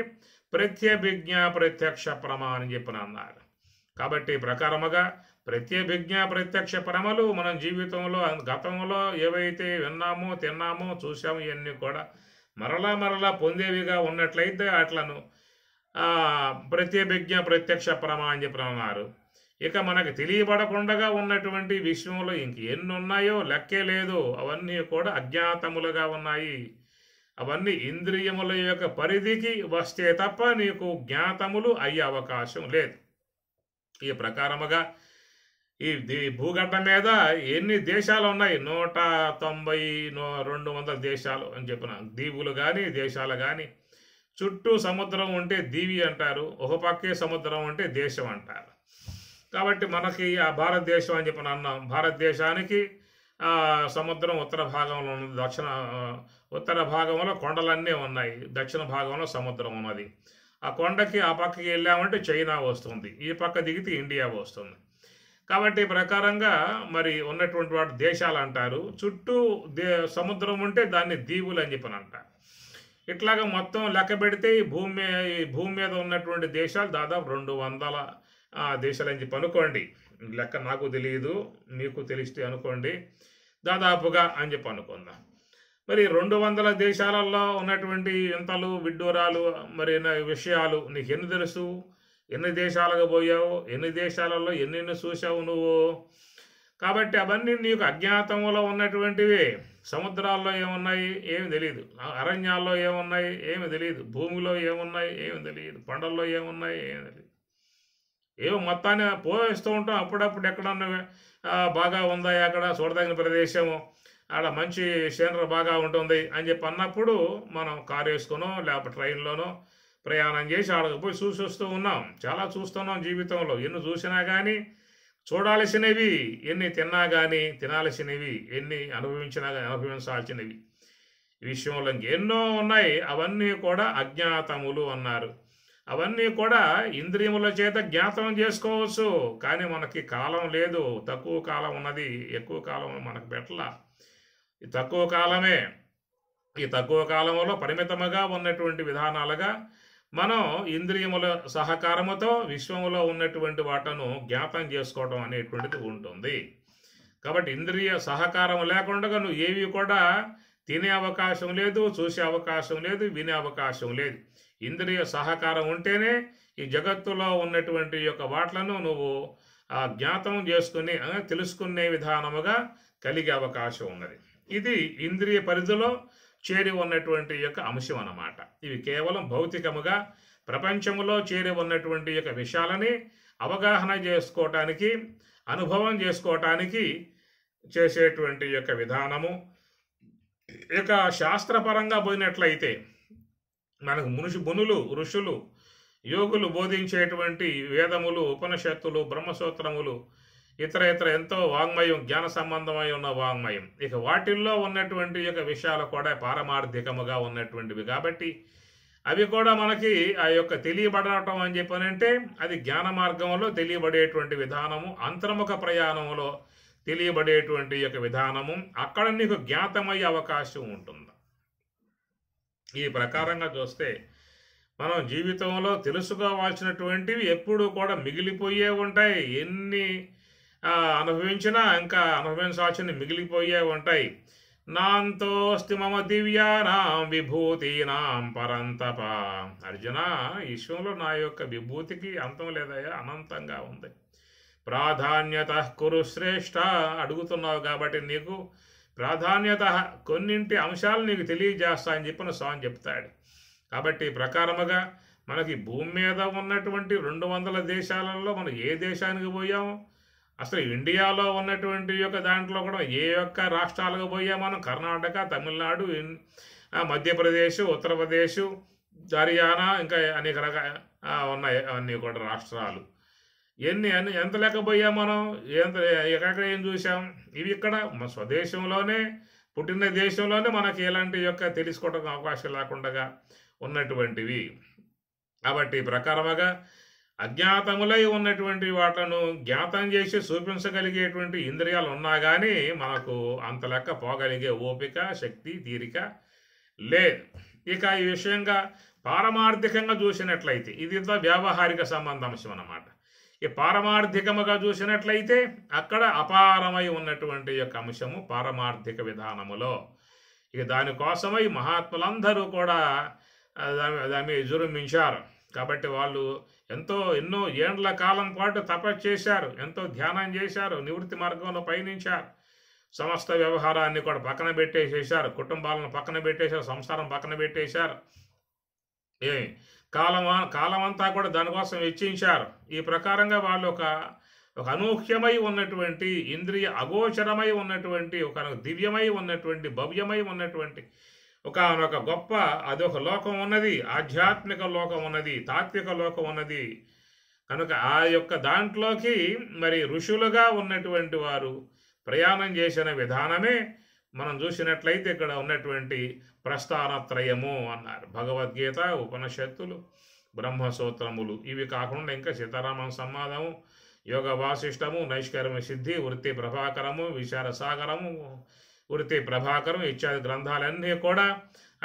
ప్రత్యభిజ్ఞ ప్రత్యక్ష ప్రమ అని చెప్పిన అన్నారు. కాబట్టి ప్రకారముగా ప్రత్యభిజ్ఞ ప్రత్యక్ష ప్రమలు మనం జీవితంలో గతంలో ఏవైతే విన్నామో, తిన్నామో, చూసామో ఇవన్నీ కూడా మరలా పొందేవిగా ఉన్నట్లయితే అట్లను ప్రత్యభిజ్ఞ ప్రత్యక్ష ప్రమ అని చెప్పి అన్నారు. ఇక మనకు తెలియబడకుండా ఉన్నటువంటి విశ్వంలో ఇంక ఎన్ని ఉన్నాయో లెక్కే లేదు. అవన్నీ కూడా అజ్ఞాతములుగా ఉన్నాయి. అవన్నీ ఇంద్రియముల యొక్క పరిధికి వస్తే తప్ప నీకు జ్ఞాతములు అయ్యే అవకాశం లేదు. ఈ ప్రకారముగా ఈ భూగడ్డ మీద ఎన్ని దేశాలు ఉన్నాయి? 190-200 దేశాలు అని చెప్పిన. దీవులు కానీ దేశాలు కానీ, చుట్టూ సముద్రం ఉంటే దీవి అంటారు, ఒక పక్కే సముద్రం ఉంటే దేశం అంటారు. కాబట్టి మనకి ఆ భారతదేశం అని చెప్పిన అన్నాం. భారతదేశానికి సముద్రం ఉత్తర భాగంలో ఉంది, ఉత్తర భాగంలో కొండలన్నీ ఉన్నాయి, దక్షిణ భాగంలో సముద్రం ఉన్నది. ఆ కొండకి ఆ పక్కకి వెళ్ళామంటే చైనా వస్తుంది, ఈ పక్క దిగితే ఇండియా వస్తుంది. కాబట్టి ప్రకారంగా మరి ఉన్నటువంటి వాటి దేశాలు అంటారు. చుట్టూ సముద్రం ఉంటే దాన్ని దీవులు అని చెప్పని అంటారు. ఇట్లాగా మొత్తం లెక్క పెడితే ఈ భూమి మీద ఉన్నటువంటి దేశాలు దాదాపు 200 దేశాలు అని చెప్పి అనుకోండి. లెక్క నాకు తెలియదు, మీకు తెలిస్తే అనుకోండి, దాదాపుగా అని చెప్పి అనుకుందాం. మరి 200 దేశాలలో ఉన్నటువంటి ఇంతలు విడ్డూరాలు మరి విషయాలు నీకు ఎన్ని తెలుసు? ఎన్ని దేశాలకు పోయావు? ఎన్ని దేశాలలో ఎన్ని చూసావు నువ్వు? కాబట్టి అవన్నీ నీకు అజ్ఞాతంలో ఉన్నటువంటివి. సముద్రాల్లో ఏమున్నాయి ఏమి తెలియదు, అరణ్యాల్లో ఏమున్నాయి ఏమి తెలియదు, భూమిలో ఏమున్నాయి ఏమి తెలియదు, కొండల్లో ఏమున్నాయి ఏమి తెలియదు. ఏమో మొత్తాన్ని పోయిస్తూ ఉంటాం. అప్పుడప్పుడు ఎక్కడన్నా బాగా ఉందా, అక్కడ చూడదగిన ప్రదేశము, ఆడ మంచి సీనరీ బాగా ఉంటుంది అని చెప్పి అన్నప్పుడు మనం కారు వేసుకునో లేకపోతే ట్రైన్లోనో ప్రయాణం చేసి ఆడకు పోయి చూసి వస్తూ ఉన్నాం. చాలా చూస్తున్నాం జీవితంలో. ఎన్ని చూసినా కానీ చూడాల్సినవి, ఎన్ని తిన్నా కానీ తినాల్సినవి, ఎన్ని అనుభవించినా కానీ అనుభవించాల్సినవి ఈ విషయంలో ఎన్నో ఉన్నాయి. అవన్నీ కూడా అజ్ఞాతములు అన్నారు. అవన్నీ కూడా ఇంద్రియముల చేత జ్ఞాతం చేసుకోవచ్చు, కానీ మనకి కాలం లేదు. తక్కువ కాలం ఉన్నది, ఎక్కువ కాలం మనకు పెట్టలా. ఈ తక్కువ కాలమే. ఈ తక్కువ కాలంలో పరిమితముగా ఉన్నటువంటి విధానాలుగా మనం ఇంద్రియముల సహకారముతో విశ్వములో ఉన్నటువంటి వాటను జ్ఞాతం చేసుకోవడం అనేటువంటిది ఉంటుంది. కాబట్టి ఇంద్రియ సహకారం లేకుండా నువ్వు ఏవి కూడా తినే అవకాశం లేదు, చూసే అవకాశం లేదు, వినే అవకాశం లేదు. ఇంద్రియ సహకారం ఉంటేనే ఈ జగత్తులో ఉన్నటువంటి యొక్క వాట్లను నువ్వు జ్ఞాతం చేసుకుని తెలుసుకునే విధానముగా కలిగే అవకాశం ఉన్నది. ఇది ఇంద్రియ పరిధిలో చేరి ఉన్నటువంటి యొక్క అంశం అన్నమాట. ఇవి కేవలం భౌతికముగా ప్రపంచములో చేరి ఉన్నటువంటి యొక్క విషయాలని అవగాహన చేసుకోవటానికి, అనుభవం చేసుకోవటానికి చేసేటువంటి యొక్క విధానము. ఇక శాస్త్రపరంగా పోయినట్లయితే మనకు మునులు, ఋషులు, యోగులు బోధించేటువంటి వేదములు, ఉపనిషత్తులు, బ్రహ్మసూత్రములు ఇతర ఇతర ఎంతో వాంగ్మయం, జ్ఞాన సంబంధమై ఉన్న వాంగ్మయం. ఇక వాటిల్లో ఉన్నటువంటి యొక్క విషయాలు కూడా పారమార్థికముగా ఉన్నటువంటివి కాబట్టి అవి కూడా మనకి ఆ యొక్క తెలియబడటం అని చెప్పనంటే అది జ్ఞాన మార్గంలో తెలియబడేటువంటి విధానము, అంతర్ముఖ ప్రయాణంలో తెలియబడేటువంటి యొక్క విధానము. అక్కడ నీకు జ్ఞాతమయ్యే అవకాశం ఉంటుంది. ఈ ప్రకారంగా చూస్తే మనం జీవితంలో తెలుసుకోవాల్సినటువంటివి ఎప్పుడూ కూడా మిగిలిపోయే ఉంటాయి. ఎన్ని అనుభవించినా ఇంకా అనుభవించాల్సిన మిగిలిపోయే ఉంటాయి. నాంతోస్తి మమ దివ్యానాం విభూతీనాం పరంతప. అర్జున, ఈ విశ్వంలో నా యొక్క విభూతికి అంతం లేదయ్యా, అనంతంగా ఉంది. ప్రాధాన్యత కురు శ్రేష్ఠ. అడుగుతున్నావు కాబట్టి నీకు ప్రాధాన్యత కొన్నింటి అంశాలు నీకు తెలియజేస్తా అని చెప్పిన స్వామి చెప్తాడు. కాబట్టి ప్రకారముగా మనకి భూమి మీద ఉన్నటువంటి 200 దేశాలలో మనం ఏ దేశానికి పోయాము, అసలు ఇండియాలో ఉన్నటువంటి యొక్క దాంట్లో కూడా ఏ యొక్క రాష్ట్రాలకు పోయాము మనం? కర్ణాటక, తమిళనాడు, మధ్యప్రదేశ్, ఉత్తరప్రదేశ్, హర్యానా, ఇంకా అనేక రకాల ఉన్నాయి అన్నీ కూడా రాష్ట్రాలు. ఎంత లేకపోయాం మనం? ఎక్కడ ఏం చూసాం? ఇవి ఇక్కడ మన స్వదేశంలోనే, పుట్టిన దేశంలోనే మనకి ఎలాంటి యొక్క తెలుసుకోవడానికి అవకాశం లేకుండా ఉన్నటువంటివి. కాబట్టి ప్రకారముగా అజ్ఞాతములై ఉన్నటువంటి వాటిను జ్ఞాతం చేసి చూపించగలిగేటువంటి ఇంద్రియాలు ఉన్నా కానీ మనకు అంత లెక్క పోగలిగే ఓపిక, శక్తి, తీరిక లేదు. ఇక ఈ విషయంగా పారమార్థికంగా చూసినట్లయితే ఇది వ్యావహారిక సంబంధాంశం అన్నమాట. ఈ పారమార్థికముగా చూసినట్లయితే అక్కడ అపారమై ఉన్నటువంటి యొక్క అంశము పారమార్థిక విధానములో. ఇక దానికోసమై మహాత్ములందరూ కూడా దాన్ని విజృంభించారు. కాబట్టి వాళ్ళు ఎన్నో ఏండ్ల కాలం పాటు తపస్సు చేశారు, ఎంతో ధ్యానం చేశారు, నివృత్తి మార్గంలో పయనించారు. సమస్త వ్యవహారాన్ని కూడా పక్కన పెట్టేసేశారు, కుటుంబాలను పక్కన పెట్టేశారు, సంసారం పక్కన పెట్టేశారు. కాలమంతా కూడా దానికోసం వెచ్చించారు. ఈ ప్రకారంగా వాళ్ళు ఒక అనూహ్యమై ఉన్నటువంటి, ఇంద్రియ అగోచరమై ఉన్నటువంటి, ఒక దివ్యమై ఉన్నటువంటి, భవ్యమై ఉన్నటువంటి ఒక గొప్ప అదొక లోకం ఉన్నది, ఆధ్యాత్మిక లోకం ఉన్నది, తాత్విక లోకం ఉన్నది. కనుక ఆ యొక్క దాంట్లోకి మరి ఋషులుగా ఉన్నటువంటి వారు ప్రయాణం చేసిన విధానమే మనం చూసినట్లయితే ఇక్కడ ఉన్నటువంటి ప్రస్థానత్రయము అన్నారు. భగవద్గీత, ఉపనిషత్తులు, బ్రహ్మసూత్రములు, ఇవి కాకుండా ఇంకా సీతారామ సంవాదము, యోగ వాసిష్టము, నైష్కర్మ సిద్ధి, వృత్తి ప్రభాకరము, విచార సాగరము, వృత్తి ప్రభాకరం ఇత్యాది గ్రంథాలన్నీ కూడా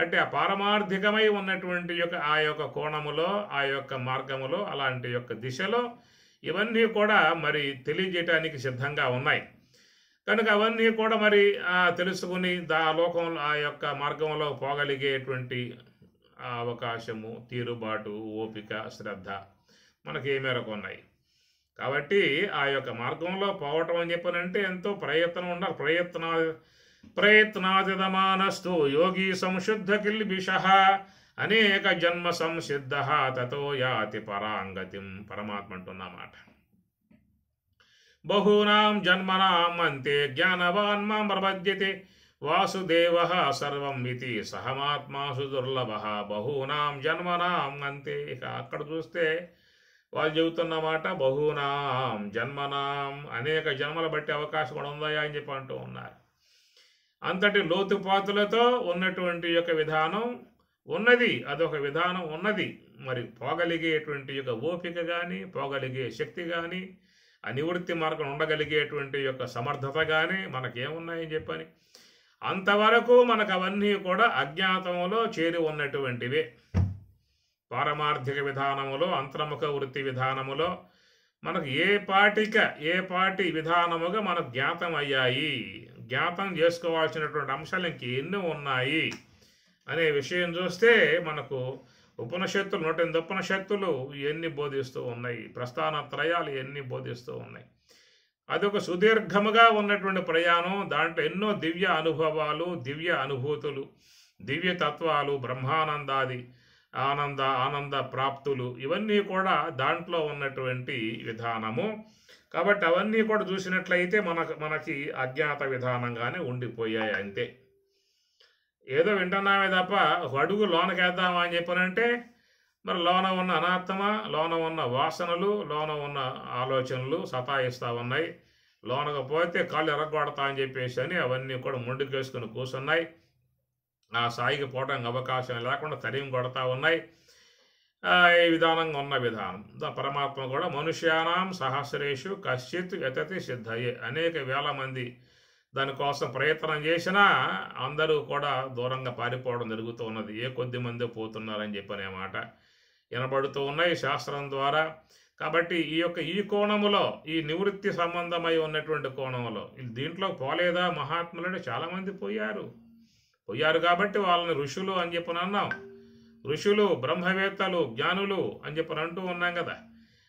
అంటే ఆ పారమార్థికమై ఉన్నటువంటి యొక్క ఆ యొక్క కోణములో, ఆ యొక్క మార్గములో, అలాంటి యొక్క దిశలో ఇవన్నీ కూడా మరి తెలియజేయటానికి సిద్ధంగా ఉన్నాయి. కనుక అవన్నీ కూడా మరి తెలుసుకుని లోకంలో ఆ యొక్క మార్గంలో పోగలిగేటువంటి అవకాశము, తీరుబాటు, ఓపిక, శ్రద్ధ మనకి ఏ మేరకు ఉన్నాయి. కాబట్టి ఆ యొక్క మార్గంలో పోవటం అని చెప్పనంటే ఎంతో ప్రయత్నం ఉండాలి. ప్రయత్నాదిదమానస్తు యోగి సంశుద్ధ కిల్బిష అనేక జన్మ సంసిద్ధ తతో యాతి పరాంగతిం. పరమాత్మ అంటున్నమాట. బహూనాం జన్మనాం అంతే జ్ఞానవాన్ మాం ప్రపద్యతే వాసుదేవ సర్వం ఇతి సహమాత్మాసు దుర్లభ. బహూనాం జన్మనాం అంతే. ఇక అక్కడ చూస్తే వాళ్ళు చెబుతున్నమాట బహూనాం జన్మనాం, అనేక జన్మల బట్టి అవకాశం కూడా ఉందా అని చెప్పి అంటూ ఉన్నారు. అంతటి లోతుపాతులతో ఉన్నటువంటి యొక్క విధానం ఉన్నది, అదొక విధానం ఉన్నది. మరి పోగలిగేటువంటి యొక్క ఓపిక కానీ, పోగలిగే శక్తి కానీ, ఆ నివృత్తి మార్గం ఉండగలిగేటువంటి యొక్క సమర్థత కానీ మనకేమున్నాయని చెప్పని అంతవరకు మనకు అవన్నీ కూడా అజ్ఞాతంలో చేరి ఉన్నటువంటివే. పారమార్థిక విధానములో, అంతర్ముఖ వృత్తి విధానములో మనకు ఏ పాటి విధానముగా మనకు జ్ఞాతం అయ్యాయి, జ్ఞాతం చేసుకోవాల్సినటువంటి అంశాలు ఇంకెన్నో ఉన్నాయి అనే విషయం చూస్తే మనకు ఉపనిషత్తులు 108 ఉపనిషత్తులు ఎన్ని బోధిస్తూ ఉన్నాయి, ప్రస్థానత్రయాలు ఎన్ని బోధిస్తూ ఉన్నాయి. అదొక సుదీర్ఘముగా ఉన్నటువంటి ప్రయాణం. దాంట్లో ఎన్నో దివ్య అనుభవాలు, దివ్య అనుభూతులు, దివ్య తత్వాలు, బ్రహ్మానందాది ఆనంద ప్రాప్తులు ఇవన్నీ కూడా దాంట్లో ఉన్నటువంటి విధానము. కాబట్టి అవన్నీ కూడా చూసినట్లయితే మనకి అజ్ఞాత విధానంగానే ఉండిపోయాయి అంతే. ఏదో వింటున్నామే తప్ప ఒక అడుగు లోనకేద్దామా అని చెప్పనంటే మరి లోన ఉన్న అనాత్మ, లోన ఉన్న వాసనలు, లోన ఉన్న ఆలోచనలు సతాయిస్తూ ఉన్నాయి. లోనకు పోతే కాళ్ళు ఎర్రగొడతా అని చెప్పేసి అని అవన్నీ కూడా ముందుకేసుకుని కూర్చున్నాయి. ఆ సాయికి పోవడానికి అవకాశం లేకుండా తరిమి కొడతా ఉన్నాయి. ఈ విధానంగా ఉన్న విధానం పరమాత్మ కూడా మనుష్యానాం సహస్రేషు కశ్చిత్ యతతి సిద్ధయే, అనేక వేల మంది దానికోసం ప్రయత్నం చేసినా అందరూ కూడా దూరంగా పారిపోవడం జరుగుతూ ఉన్నది. ఏ కొద్ది మంది పోతున్నారని చెప్పనే మాట వినబడుతూ ఉన్నాయి శాస్త్రం ద్వారా. కాబట్టి ఈ కోణములో, ఈ నివృత్తి సంబంధమై ఉన్నటువంటి కోణంలో దీంట్లో పోలేదా మహాత్ములని చాలామంది పోయారు కాబట్టి వాళ్ళని ఋషులు అని చెప్పని అన్నాం. ఋషులు, బ్రహ్మవేత్తలు, జ్ఞానులు అని చెప్పని అంటూ ఉన్నాం కదా.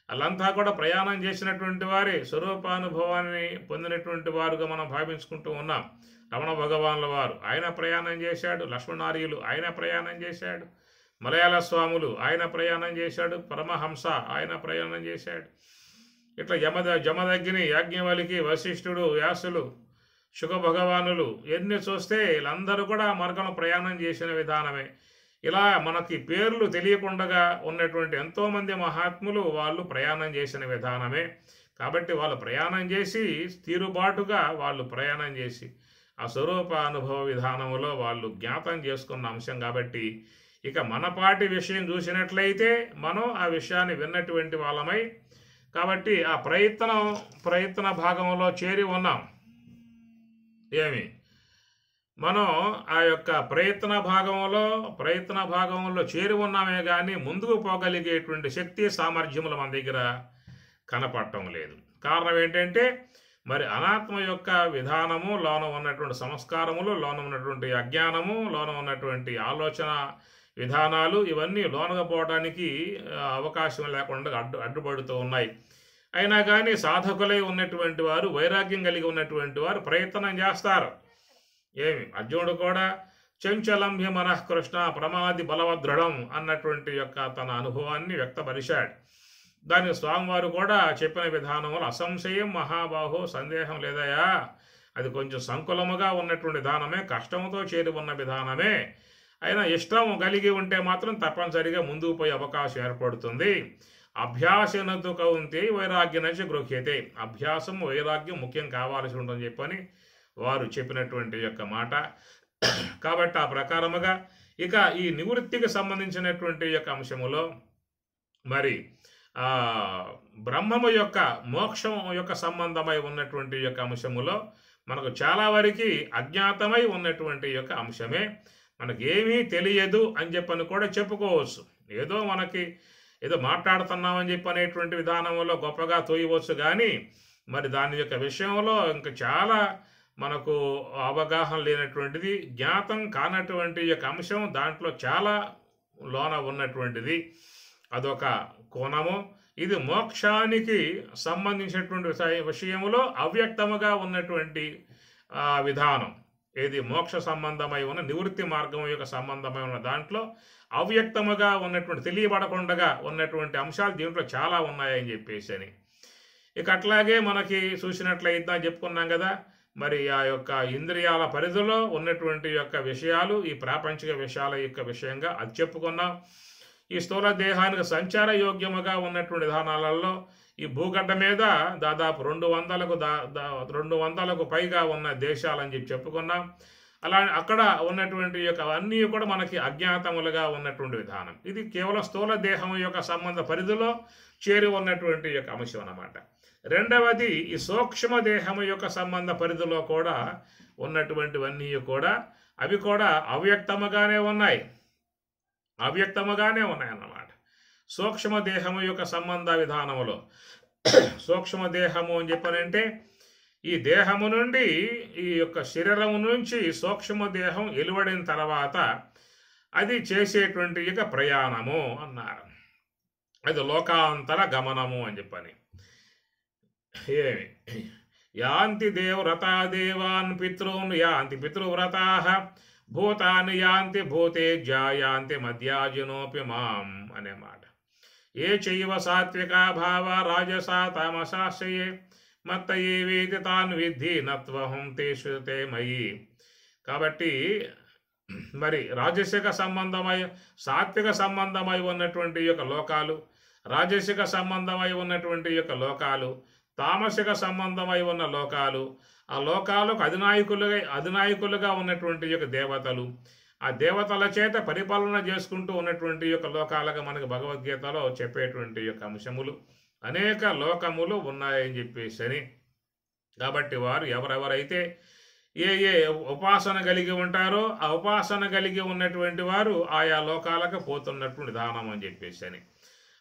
వాళ్ళంతా కూడా ప్రయాణం చేసినటువంటి వారే, స్వరూపానుభవాన్ని పొందినటువంటి వారుగా మనం భావించుకుంటూ ఉన్నాం. రమణ భగవానుల వారు ఆయన ప్రయాణం చేశాడు, లక్ష్మణార్యులు ఆయన ప్రయాణం చేశాడు, మలయాళ స్వాములు ఆయన ప్రయాణం చేశాడు, పరమహంస ఆయన ప్రయాణం చేశాడు. ఇట్లా జమదగ్ని, యాజ్ఞవల్కి, వశిష్ఠుడు, వ్యాసులు, శుక భగవానులు ఎన్ని చూస్తే వీళ్ళందరూ కూడా మార్గంలో ప్రయాణం చేసిన విధానమే. ఇలా మనకి పేర్లు తెలియకుండా ఉన్నటువంటి ఎంతోమంది మహాత్ములు వాళ్ళు ప్రయాణం చేసిన విధానమే. కాబట్టి వాళ్ళు ప్రయాణం చేసి తీరుబాటుగా వాళ్ళు ప్రయాణం చేసి ఆ స్వరూప అనుభవ విధానంలో వాళ్ళు జ్ఞాతం చేసుకున్న అంశం. కాబట్టి ఇక మనపాటి విషయం చూసినట్లయితే మనం ఆ విషయాన్ని విన్నటువంటి వాళ్ళమై, కాబట్టి ఆ ప్రయత్న భాగంలో చేరి ఉన్నాం. మనం ఆ యొక్క ప్రయత్న భాగంలో చేరి ఉన్నామే కానీ ముందుకు పోగలిగేటువంటి శక్తి సామర్థ్యములు మన దగ్గర కనపడటం లేదు. కారణం ఏంటంటే మరి అనాత్మ యొక్క విధానము, లోన ఉన్నటువంటి సంస్కారములు, లోన ఉన్నటువంటి అజ్ఞానము, లోన ఉన్నటువంటి ఆలోచన విధానాలు ఇవన్నీ లోనగా పోవడానికి అవకాశం లేకుండా అడ్డుపడుతూ ఉన్నాయి. అయినా కానీ సాధకులై ఉన్నటువంటి వారు, వైరాగ్యం కలిగి ఉన్నటువంటి వారు ప్రయత్నం చేస్తారు. అర్జునుడు కూడా చంచలంభ్య మనఃకృష్ణ ప్రమాది బలవదృఢం అన్నటువంటి యొక్క తన అనుభవాన్ని వ్యక్తపరిచాడు. దానికి స్వామివారు కూడా చెప్పిన విధానంలో అసంశయం మహాబాహో, సందేహం లేదయా, అది కొంచెం సంకులముగా ఉన్నటువంటి విధానమే, కష్టంతో చేరి ఉన్న విధానమే. అయినా ఇష్టం కలిగి ఉంటే మాత్రం తప్పనిసరిగా ముందుకు పోయే అవకాశం ఏర్పడుతుంది. అభ్యాసనతు కౌంతే వైరాగ్యనచ గృహ్యతే, అభ్యాసం వైరాగ్యం ముఖ్యం కావాల్సి ఉంటుందని చెప్పని వారు చెప్పినటువంటి యొక్క మాట. కాబట్టి ఆ ప్రకారముగా ఇక ఈ నివృత్తికి సంబంధించినటువంటి యొక్క అంశములో మరి బ్రహ్మము యొక్క, మోక్షం యొక్క సంబంధమై ఉన్నటువంటి యొక్క అంశములో మనకు చాలా వరకు అజ్ఞాతమై ఉన్నటువంటి యొక్క అంశమే. మనకేమీ తెలియదు అని చెప్పని కూడా చెప్పుకోవచ్చు. ఏదో మాట్లాడుతున్నామని చెప్పి అనేటువంటి విధానంలో గొప్పగా తోయవచ్చు. కానీ మరి దాని యొక్క విషయంలో ఇంకా చాలా మనకు అవగాహన లేనటువంటిది, జ్ఞాతం కానటువంటి యొక్క అంశం దాంట్లో చాలా లోన ఉన్నటువంటిది. అదొక కోణము. ఇది మోక్షానికి సంబంధించినటువంటి విషయములో అవ్యక్తముగా ఉన్నటువంటి విధానం. ఏది మోక్ష సంబంధమై ఉన్న, నివృత్తి మార్గం యొక్క సంబంధమై ఉన్న దాంట్లో అవ్యక్తముగా ఉన్నటువంటి, తెలియబడకుండా ఉన్నటువంటి అంశాలు దీంట్లో చాలా ఉన్నాయని చెప్పేసి అని. ఇక అట్లాగే మనకి చూసినట్లయితే చెప్పుకున్నాం కదా, మరి ఆ యొక్క ఇంద్రియాల పరిధిలో ఉన్నటువంటి యొక్క విషయాలు, ఈ ప్రాపంచిక విషయాల యొక్క విషయంగా అది చెప్పుకున్నాం. ఈ స్థూల దేహానికి సంచార యోగ్యముగా ఉన్నటువంటి విధానాలలో ఈ భూగడ్డ మీద దాదాపు 200కు పైగా ఉన్న దేశాలని చెప్పి చెప్పుకున్నాం. అలా అక్కడ ఉన్నటువంటి యొక్క అన్నీ కూడా మనకి అజ్ఞాతములుగా ఉన్నటువంటి విధానం. ఇది కేవలం స్థూల దేహం యొక్క సంబంధ పరిధిలో చేరి ఉన్నటువంటి యొక్క అంశం అన్నమాట. రెండవది ఈ సూక్ష్మ దేహము యొక్క సంబంధ పరిధిలో కూడా ఉన్నటువంటివన్నీ కూడా అవి కూడా అవ్యక్తముగానే ఉన్నాయన్నమాట. సూక్ష్మ దేహము యొక్క సంబంధ విధానములో, సూక్ష్మ దేహము అని చెప్పనంటే ఈ దేహము నుండి, ఈ యొక్క శరీరము నుంచి సూక్ష్మ దేహం వెలువడిన తర్వాత అది చేసేటువంటి ఇక ప్రయాణము అన్నారు. అది లోకాంతర గమనము అని చెప్పని. యాంతి దేవవ్రతా దేవాన్ పితॄన్ యాంతి పితృవ్రతాః భూతాన్ని యాంతి భూతేజ్యా యాంతి మధ్యాజినోపి మాం అనే మాట. ఏ చైవ సాత్వికా భావ రాజసా తామసాశ్రయే మత్త ఏవేతి తాన్ విద్ధి నత్వహం తేషు తే మయి. కాబట్టి మరి రాజసిక సంబంధమై, సాత్విక సంబంధమై ఉన్నటువంటి యొక్క లోకాలు, రాజసిక సంబంధమై ఉన్నటువంటి యొక్క లోకాలు, తామసిక సంబంధమై ఉన్న లోకాలు, ఆ లోకాలకు అధినాయకులుగా ఉన్నటువంటి యొక్క దేవతలు, ఆ దేవతల చేత పరిపాలన చేసుకుంటూ ఉన్నటువంటి యొక్క లోకాలుగా మనకు భగవద్గీతలో చెప్పేటువంటి యొక్క అంశములు, అనేక లోకములు ఉన్నాయని చెప్పేసి. కాబట్టి వారు ఎవరెవరైతే ఏ ఏ ఉపాసన కలిగి ఉంటారో ఆ ఉపాసన కలిగి ఉన్నటువంటి వారు ఆయా లోకాలకు పోతున్నటువంటి విధానం అని చెప్పేసి.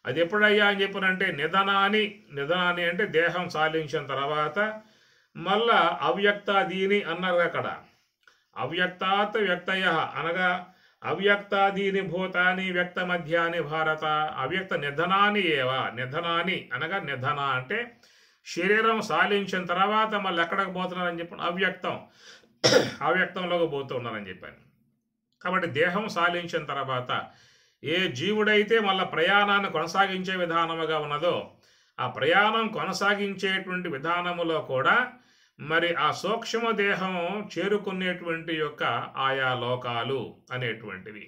అది ఎప్పుడయ్యా అని చెప్పినంటే నిధనాని అంటే దేహం సాధించిన తర్వాత మళ్ళా అవ్యక్తాదీని అన్నారు అక్కడ. అవ్యక్తాత్ వ్యక్తయ అనగా అవ్యక్తాదీని భూతాని వ్యక్త మధ్యాని భారత అవ్యక్త నిధనాని నిధనాని అనగా నిధన అంటే శరీరం సాధించిన తర్వాత మళ్ళీ ఎక్కడికి పోతున్నారని చెప్పాను, అవ్యక్తంలోకి పోతున్నారని చెప్పాను. కాబట్టి దేహం సాధించిన తర్వాత ఏ జీవుడైతే మళ్ళీ ప్రయాణాన్ని కొనసాగించే విధానముగా ఉన్నదో ఆ ప్రయాణం కొనసాగించేటువంటి విధానములో కూడా మరి ఆ సూక్ష్మ దేహం చేరుకునేటువంటి యొక్క ఆయా లోకాలు అనేటువంటివి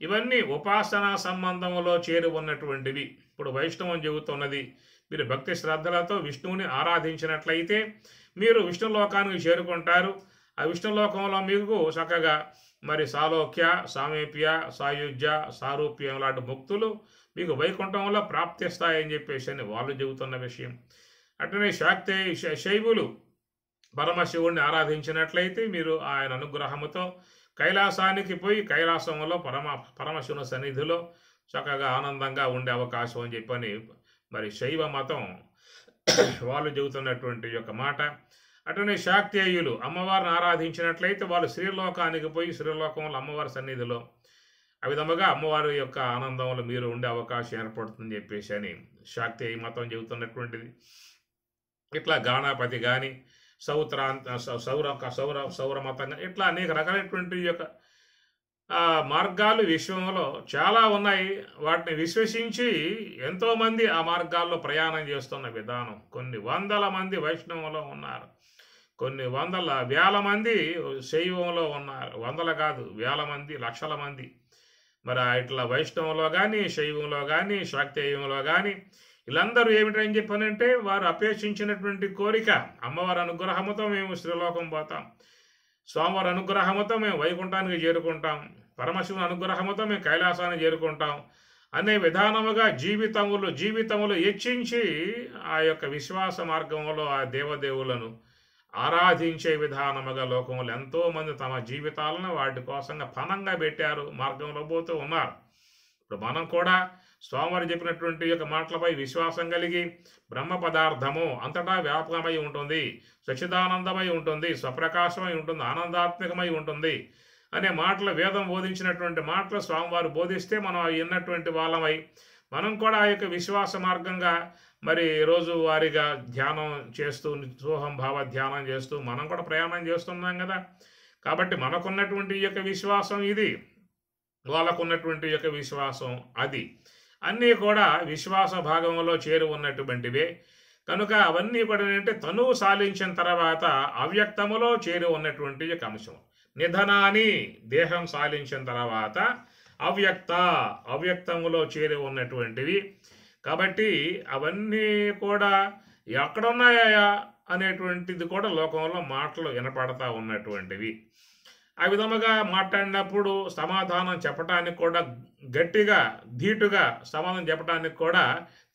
ఇవన్నీ ఉపాసనా సంబంధములో చేరి ఉన్నటువంటివి. ఇప్పుడు వైష్ణవం చెబుతున్నది, మీరు భక్తి శ్రద్ధలతో విష్ణువుని ఆరాధించినట్లయితే మీరు విష్ణులోకానికి చేరుకుంటారు. ఆ విష్ణులోకంలో మీకు చక్కగా మరి సాలోక్య, సామీప్య, సాయుజ్య, సారూప్యం లాంటి ముక్తులు మీకు వైకుంఠంలో ప్రాప్తిస్తాయని చెప్పేసి అని వాళ్ళు చెబుతున్న విషయం. అట్లనే శైవులు పరమశివుడిని ఆరాధించినట్లయితే మీరు ఆయన అనుగ్రహముతో కైలాసానికి పోయి కైలాసంలో పరమశివుని సన్నిధిలో చక్కగా ఆనందంగా ఉండే అవకాశం అని చెప్పని మరి శైవ మతం వాళ్ళు చెబుతున్నటువంటి యొక్క మాట. అట్లనే శాక్తేయులు అమ్మవారిని ఆరాధించినట్లయితే వాళ్ళు శ్రీలోకానికి పోయి శ్రీలోకంలో అమ్మవారి సన్నిధిలో ఆ విధముగా అమ్మవారి యొక్క ఆనందంలో మీరు ఉండే అవకాశం ఏర్పడుతుందని చెప్పేసి అని శాక్తేయ మతం చెబుతున్నటువంటిది. ఇట్లా గాణాపతి కానీ సౌర మతం కానీ ఇట్లా అనేక రకాలైనటువంటి యొక్క మార్గాలు విశ్వంలో చాలా ఉన్నాయి. వాటిని విశ్వసించి ఎంతోమంది ఆ మార్గాల్లో ప్రయాణం చేస్తున్న విధానం. కొన్ని వందల మంది వైష్ణవంలో ఉన్నారు, కొన్ని వేల మంది శైవంలో ఉన్నారు. వందల కాదు, వేల మంది, లక్షల మంది. మరి ఇట్లా వైష్ణవంలో కానీ శైవంలో కానీ శాక్తేయంలో కానీ వీళ్ళందరూ ఏమిటని చెప్పానంటే వారు అపేక్షించినటువంటి కోరిక అమ్మవారి అనుగ్రహముతో మేము శ్రీలోకం పోతాం, స్వామివారి అనుగ్రహముతో మేము వైకుంఠానికి చేరుకుంటాం, పరమశివుని అనుగ్రహముతో మేము కైలాసానికి చేరుకుంటాం అనే విధానముగా జీవితములు హెచ్చించి ఆ యొక్క విశ్వాస మార్గంలో ఆ దేవదేవులను ఆరాధించే విధానముగా లోకంలో ఎంతోమంది తమ జీవితాలను వాటి కోసంగా పణంగా పెట్టారు, మార్గంలో పోతూ ఉన్నారు. ఇప్పుడు మనం కూడా స్వామివారు చెప్పినటువంటి యొక్క మాటలపై విశ్వాసం కలిగి బ్రహ్మ పదార్థము అంతటా వ్యాపకమై ఉంటుంది, సచ్చిదానందమై ఉంటుంది, స్వప్రకాశమై ఉంటుంది, ఆనందాత్మకమై ఉంటుంది అనే మాటలు వేదం బోధించినటువంటి మాటలు స్వామివారు బోధిస్తే మనం విన్నటువంటి వాళ్ళమై మనం కూడా ఆ యొక్క విశ్వాస మార్గంగా మరి రోజువారీగా ధ్యానం చేస్తూ సోహం భావ ధ్యానం చేస్తూ మనం కూడా ప్రయాణం చేస్తున్నాం కదా. కాబట్టి మనకున్నటువంటి యొక్క విశ్వాసం ఇది, వాళ్ళకున్నటువంటి యొక్క విశ్వాసం అది, అన్నీ కూడా విశ్వాస భాగంలో చేరి ఉన్నటువంటివే. కనుక అవన్నీ కూడా ఏంటంటే తనువు సాధించిన తర్వాత అవ్యక్తములో చేరి ఉన్నటువంటి యొక్క అంశం. నిధనాని దేహం సాధించిన తర్వాత అవ్యక్తములో చేరి ఉన్నటువంటివి. కాబట్టి అవన్నీ కూడా ఎక్కడున్నాయా అనేటువంటిది కూడా లోకంలో మాటలు వినపడతా ఉన్నటువంటివి. ఆ విధముగా మాట్లాడినప్పుడు సమాధానం చెప్పడానికి కూడా గట్టిగా ధీటుగా సమాధానం చెప్పడానికి కూడా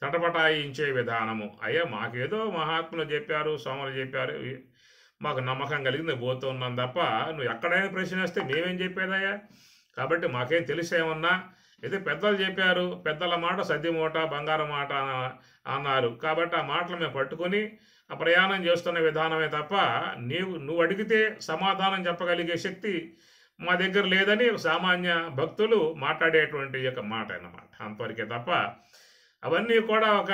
తటపటాయించే విధానము. అయ్యా మాకేదో మహాత్ములు చెప్పారు, స్వాములు చెప్పారు, మాకు నమ్మకం కలిగింది పోతున్నాం తప్ప నువ్వు ఎక్కడైనా ప్రశ్నిస్తే మేమేం చెప్పేదయ్యా, కాబట్టి మాకేం తెలిసేమన్నా, ఏదో పెద్దలు చెప్పారు, పెద్దల మాట సద్యమూట బంగారం మాట అన్నారు, కాబట్టి ఆ మాటలు మేము పట్టుకొని ఆ ప్రయాణం చేస్తున్న విధానమే తప్ప నువ్వు అడిగితే సమాధానం చెప్పగలిగే శక్తి మా దగ్గర లేదని సామాన్య భక్తులు మాట్లాడేటువంటి యొక్క మాట అన్నమాట. అంతవరకే తప్ప అవన్నీ కూడా ఒక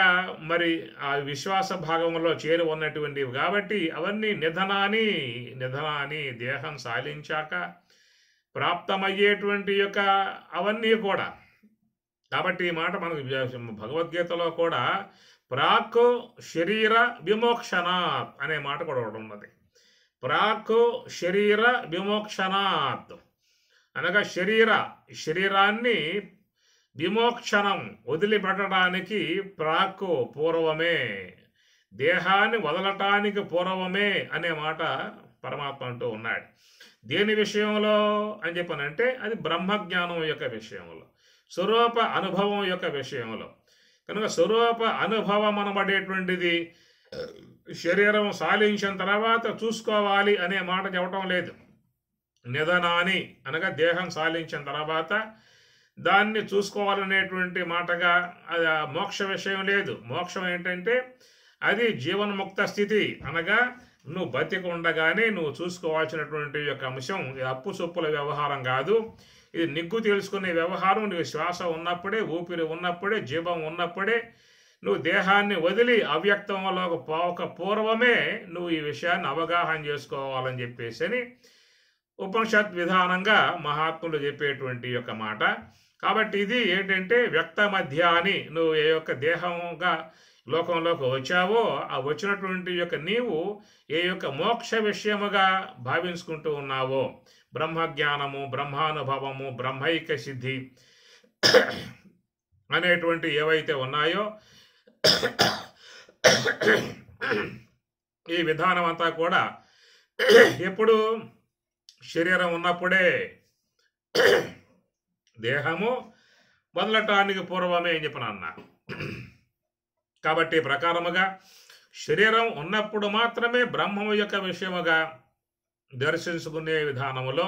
మరి ఆ విశ్వాస భాగంలో చేరి ఉన్నటువంటివి. కాబట్టి అవన్నీ నిధనాని దేహం సాధించాక ప్రాప్తమయ్యేటువంటి యొక్క అవన్నీ కూడా. కాబట్టి ఈ మాట మనకు భగవద్గీతలో కూడా ప్రాక్ శరీర విమోక్షణాత్ అనే మాట కూడా ఒకటి ఉన్నది. ప్రాక్ శరీర విమోక్షణాత్ అనగా శరీరాన్ని విమోక్షణం వదిలిపెట్టడానికి పూర్వమే దేహాన్ని వదలటానికి పూర్వమే అనే మాట పరమాత్మ అంటూ ఉన్నాడు. దేని విషయంలో అని చెప్పనంటే అది బ్రహ్మజ్ఞానం యొక్క విషయంలో, స్వరూప అనుభవం యొక్క విషయంలో. కనుక స్వరూప అనుభవం అనబడేటువంటిది శరీరం సాలించిన తర్వాత చూసుకోవాలి అనే మాట చెప్పటం లేదు. నిధనాని అనగా దేహం సాలించిన తర్వాత దాన్ని చూసుకోవాలనేటువంటి మాటగా అది మోక్ష విషయం లేదు. మోక్షం ఏంటంటే అది జీవన్ముక్త స్థితి, అనగా నువ్వు బతికి ఉండగానే నువ్వు చూసుకోవాల్సినటువంటి యొక్క అంశం. ఇది అప్పు సొప్పుల వ్యవహారం కాదు, ఇది నిగ్గు తెలుసుకునే వ్యవహారం. నీకు శ్వాస ఉన్నప్పుడే, ఊపిరి ఉన్నప్పుడే, జీవం ఉన్నప్పుడే, నువ్వు దేహాన్ని వదిలి అవ్యక్తంలోకి పోక పూర్వమే నువ్వు ఈ విషయాన్ని అవగాహన చేసుకోవాలని చెప్పేసి అని ఉపనిషత్ విధానంగా మహాత్ములు చెప్పేటువంటి యొక్క మాట. కాబట్టి ఇది ఏంటంటే వ్యక్త మధ్య అని, నువ్వు ఏ యొక్క దేహంగా లోకంలోకి వచ్చావో ఆ వచ్చినటువంటి యొక్క నీవు ఏ యొక్క మోక్ష విషయముగా భావించుకుంటూ ఉన్నావో, బ్రహ్మజ్ఞానము, బ్రహ్మానుభవము, బ్రహ్మైక్య సిద్ధి అనేటువంటి ఏవైతే ఉన్నాయో ఈ విధానం అంతా కూడా ఎప్పుడు శరీరం ఉన్నప్పుడే, దేహము వదలటానికి పూర్వమే అని చెప్పిన అన్నా. కాబట్టి ప్రకారముగా శరీరం ఉన్నప్పుడు మాత్రమే బ్రహ్మము యొక్క విషయముగా దర్శించుకునే విధానములో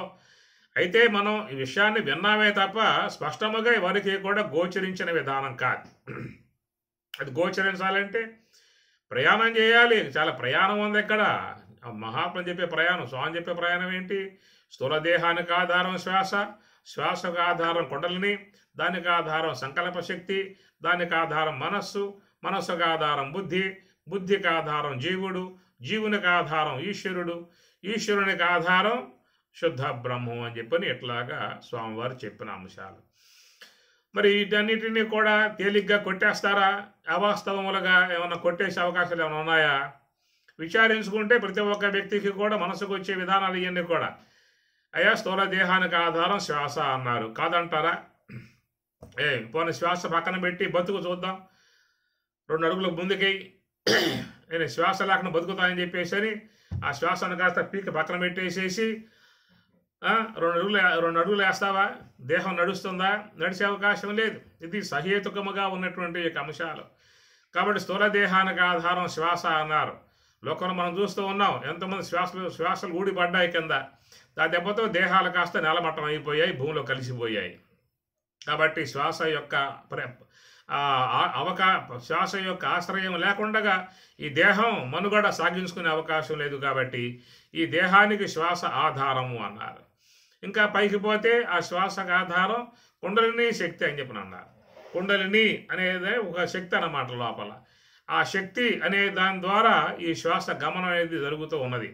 అయితే మనం ఈ విషయాన్ని విన్నామే తప్ప స్పష్టముగా ఎవరికి కూడా గోచరించిన విధానం కాదు. అది గోచరించాలంటే ప్రయాణం చేయాలి. చాలా ప్రయాణం ఉంది ఇక్కడ. మహాత్మ చెప్పే ప్రయాణం, స్వామి చెప్పే ప్రయాణం ఏంటి? స్థూల దేహానికి ఆధారం శ్వాస, శ్వాసకు ఆధారం కుండలిని, దానికి ఆధారం సంకల్ప శక్తి, దానికి ఆధారం మనస్సు, మనస్సుకు ఆధారం బుద్ధి, బుద్ధికి ఆధారం జీవుడు, జీవునికి ఆధారం ఈశ్వరుడు, ఈశ్వరునికి ఆధారం శుద్ధ బ్రహ్మం అని చెప్పని ఇట్లాగా స్వామివారు చెప్పిన అంశాలు. మరి వీటన్నిటినీ కూడా తేలిగ్గా కొట్టేస్తారా? అవాస్తవములుగా ఏమైనా కొట్టేసే అవకాశాలు ఏమైనా ఉన్నాయా? విచారించుకుంటే ప్రతి ఒక్క వ్యక్తికి కూడా మనసుకు వచ్చే విధానాలు ఇవన్నీ కూడా, అయ్యా స్థూల దేహానికి ఆధారం శ్వాస అన్నారు, కాదంటారా? పోనీ శ్వాస పక్కన పెట్టి బతుకు చూద్దాం, 2 అడుగులు ముందుకై, నేను శ్వాస లేకుండా బతుకుతానని చెప్పేసి అని ఆ శ్వాసను కాస్త పీక పక్కన పెట్టేసేసి 2 అడుగులు వేస్తావా? దేహం నడుస్తుందా? నడిచే అవకాశం లేదు. ఇది సహేతుకముగా ఉన్నటువంటి అంశాలు. కాబట్టి స్థూల దేహానికి ఆధారం శ్వాస అన్నారు. లోకంలో మనం చూస్తూ ఉన్నాం, ఎంతమంది శ్వాసలు ఊడిపడ్డాయి కింద. ఆ దెబ్బతో దేహాలు కాస్త నేలమట్టం అయిపోయాయి, భూమిలో కలిసిపోయాయి. కాబట్టి శ్వాస యొక్క శ్వాస యొక్క ఆశ్రయం లేకుండా ఈ దేహం మనుగడ సాగించుకునే అవకాశం లేదు. కాబట్టి ఈ దేహానికి శ్వాస ఆధారము అన్నారు. ఇంకా పైకి పోతే ఆ శ్వాసకు ఆధారం కుండలిని శక్తి అని చెప్పిన అన్నారు. కుండలిని అనేది ఒక శక్తి అన్నమాట లోపల. ఆ శక్తి అనే దాని ద్వారా ఈ శ్వాస గమనం అనేది జరుగుతూ ఉన్నది.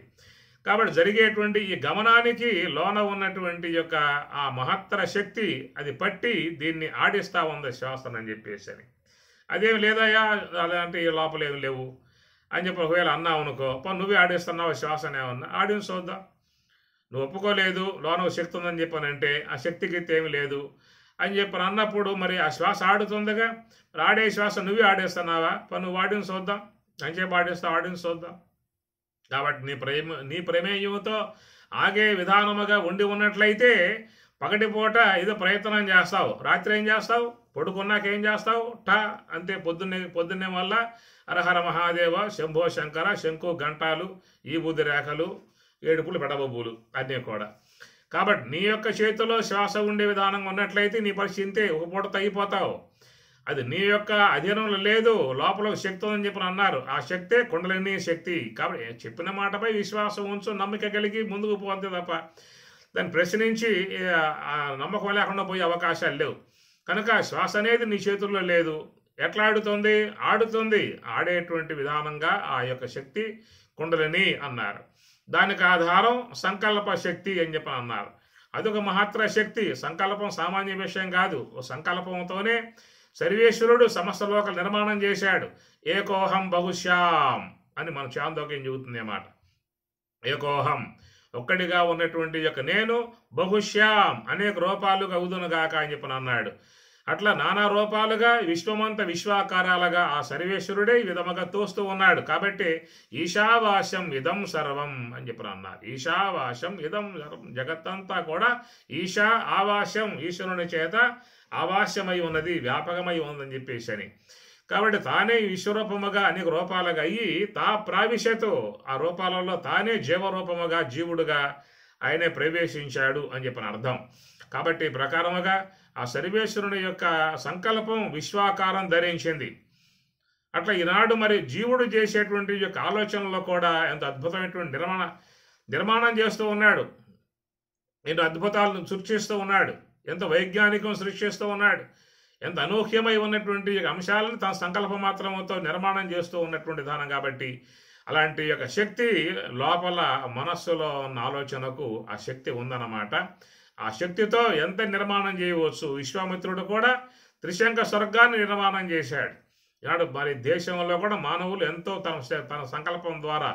కాబట్టి జరిగేటువంటి ఈ గమనానికి లోన ఉన్నటువంటి యొక్క ఆ మహత్తర శక్తి అది పట్టి దీన్ని ఆడిస్తూ ఉంది శ్వాసనని చెప్పేసి అని. అదేం లేదయ్యా అలాంటి లోపల ఏమి లేవు అని చెప్పి ఒకవేళ అన్నావు అనుకో, నువ్వే ఆడిస్తున్నావు శ్వాసనే ఉన్నా, ఆడియన్స్ చూద్దాం. నువ్వు ఒప్పుకోలేదు లోన శక్తి ఉందని చెప్పానంటే ఆ శక్తికి ఏమి లేదు అని చెప్పని అన్నప్పుడు మరి ఆ శ్వాస ఆడుతుందిగా. ఆడే శ్వాస నువ్వే ఆడేస్తున్నావా? నువ్వు ఆడియన్స్ చూద్దాం అని చెప్పి ఆడిస్తావు, ఆడియన్స్ చూద్దాం. కాబట్టి నీ ప్రమేయంతో ఆగే విధానముగా ఉండి ఉన్నట్లయితే పగటిపూట ఏదో ప్రయత్నం చేస్తావు, రాత్రి ఏం చేస్తావు, పడుకున్నాక ఏం చేస్తావు, అంతే. పొద్దున్నే వల్ల హరహర మహాదేవ, శంభో శంకర, శంకు గంటాలు, ఈ బుద్ధి రేఖలు, ఏడుపులు, బెడబొబ్బులు అన్నీ కూడా. కాబట్టి నీ యొక్క చేతిలో శ్వాస ఉండే విధానంగా ఉన్నట్లయితే నీ పరిస్థితి ఒక పూట తగ్గిపోతావు. అది నీ యొక్క అధీనంలో లేదు, లోపల శక్తి ఉందని చెప్పి అన్నారు. ఆ శక్తే కుండలిని శక్తి. కాబట్టి చెప్పిన మాటపై విశ్వాసం ఉంచు, నమ్మిక కలిగి ముందుకు పోతే తప్ప దాన్ని ప్రశ్నించి నమ్మకం లేకుండా పోయే అవకాశాలు లేవు. కనుక శ్వాస అనేది నీ చేతుల్లో లేదు. ఎట్లా ఆడుతుంది? ఆడుతుంది. ఆడేటువంటి విధానంగా ఆ యొక్క శక్తి కుండలిని అన్నారు. దానికి ఆధారం సంకల్ప శక్తి అని చెప్పి అన్నారు. అదొక మహత్తర శక్తి. సంకల్పం సామాన్య విషయం కాదు. సంకల్పంతోనే సర్వేశ్వరుడు సమస్త లోకల నిర్మాణం చేశాడు. ఏకోహం బహుశ్యాం అని మన చాందోక్యం చెబుతుంది అన్నమాట. ఏకోహం ఒక్కడిగా ఉన్నటువంటి యొక్క నేను బహుశ్యాం అనేక రూపాలుగా అవుదునుగాక అని చెప్పని అన్నాడు. అట్లా నానా రూపాలుగా విశ్వమంత విశ్వాకారాలుగా ఆ సర్వేశ్వరుడే ఈ విధముగా తోస్తూ ఉన్నాడు. కాబట్టి ఈశావాస్యం ఇదం సర్వం అని చెప్పి అన్నారు. ఈశావాస్యం ఇదం సర్వం, జగత్తంతా కూడా ఈశా ఆవాస్యం, ఈశ్వరుని చేత ఆవాస్యమై ఉన్నది, వ్యాపకమై ఉందని చెప్పేసి అని. కాబట్టి తానే విశ్వరూపముగా అనేక రూపాలుగా అయ్యి తా ప్రావిశతో ఆ రూపాలలో తానే జీవరూపముగా జీవుడుగా ఆయనే ప్రవేశించాడు అని చెప్పిన అర్థం. కాబట్టి ఈ ప్రకారముగా ఆ సర్వేశ్వరుని యొక్క సంకల్పం విశ్వాకారం ధరించింది. అట్లా ఈనాడు మరి జీవుడు చేసేటువంటి యొక్క ఆలోచనలో కూడా ఎంత అద్భుతమైనటువంటి నిర్మాణం చేస్తూ ఉన్నాడు, ఎన్నో అద్భుతాలను సృష్టిస్తూ ఉన్నాడు, ఎంత వైజ్ఞానికం సృష్టిస్తూ ఉన్నాడు, ఎంత అనూహ్యమై ఉన్నటువంటి అంశాలను తన సంకల్ప మాత్రంతో నిర్మాణం చేస్తూ ఉన్నటువంటి విధానం. కాబట్టి అలాంటి యొక్క శక్తి లోపల మనస్సులో ఉన్న ఆలోచనకు ఆ శక్తి ఉందన్నమాట. ఆ శక్తితో ఎంత నిర్మాణం చేయవచ్చు. విశ్వామిత్రుడు కూడా త్రిశంక స్వర్గాన్ని నిర్మాణం చేశాడు. ఈనాడు మరి దేశంలో కూడా మానవులు ఎంతో తన సంకల్పం ద్వారా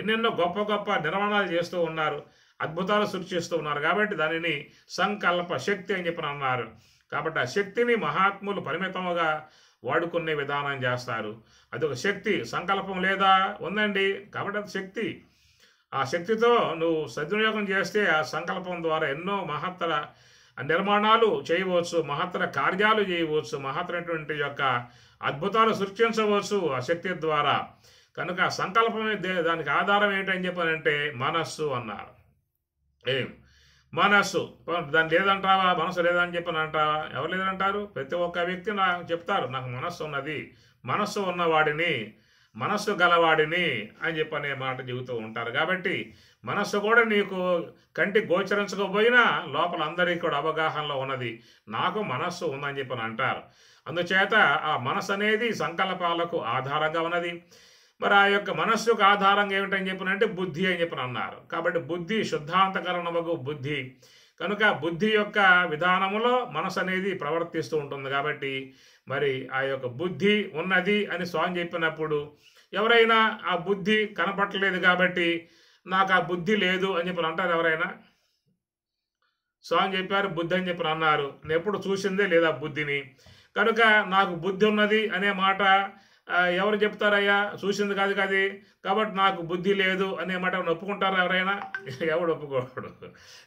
ఎన్నెన్నో గొప్ప గొప్ప నిర్మాణాలు చేస్తూ ఉన్నారు, అద్భుతాలు సృష్టిస్తూ ఉన్నారు. కాబట్టి దానిని సంకల్ప శక్తి అని చెప్పి అన్నారు. కాబట్టి ఆ శక్తిని మహాత్ములు పరిమితముగా వాడుకునే విధానం చేస్తారు. అది ఒక శక్తి. సంకల్పం లేదా ఉందండి, కాబట్టి అది శక్తి. ఆ శక్తితో నువ్వు సద్వినియోగం చేస్తే ఆ సంకల్పం ద్వారా ఎన్నో మహత్తర నిర్మాణాలు చేయవచ్చు, మహత్తర కార్యాలు చేయవచ్చు, మహత్తరమైనటువంటి యొక్క అద్భుతాలు సృష్టించవచ్చు ఆ శక్తి ద్వారా. కనుక ఆ సంకల్పమే దానికి ఆధారం ఏంటని చెప్పానంటే మనస్సు అన్నారు. ఏం మనస్సు, దాని లేదంటావా, మనసు లేదని చెప్పని అంటావా? ఎవరు లేదంటారు? ప్రతి ఒక్క వ్యక్తి నాకు చెప్తారు, నాకు మనస్సు ఉన్నది, మనస్సు ఉన్నవాడిని, మనస్సు గలవాడిని అని చెప్పనే మాట చెబుతూ ఉంటారు. కాబట్టి మనస్సు కూడా నీకు కంటికి గోచరించకపోయినా లోపల అందరికీ కూడా అవగాహనలో ఉన్నది, నాకు మనస్సు ఉందని చెప్పని అంటారు. అందుచేత ఆ మనస్సు అనేది సంకల్పాలకు ఆధారంగా ఉన్నది. మరి ఆ యొక్క మనస్సుకు ఆధారంగా ఏమిటని చెప్పినంటే బుద్ధి అని చెప్పని అన్నారు. కాబట్టి బుద్ధి శుద్ధాంతకరణమగు బుద్ధి. కనుక బుద్ధి యొక్క విధానములో మనసు అనేది ప్రవర్తిస్తూ ఉంటుంది. కాబట్టి మరి ఆ యొక్క బుద్ధి ఉన్నది అని స్వామి చెప్పినప్పుడు ఎవరైనా ఆ బుద్ధి కనపట్టలేదు కాబట్టి నాకు ఆ బుద్ధి లేదు అని చెప్పని అంటారు ఎవరైనా? స్వామి చెప్పారు బుద్ధి అని చెప్పని అన్నారు. నేను ఎప్పుడు చూసిందే లేదా బుద్ధిని. కనుక నాకు బుద్ధి ఉన్నది అనే మాట ఎవరు చెప్తారయ్యా? చూసింది కాదు కాదు, కాబట్టి నాకు బుద్ధి లేదు అనే మాట ఒప్పుకుంటారా ఎవరైనా? ఎవడు ఒప్పుకోడు.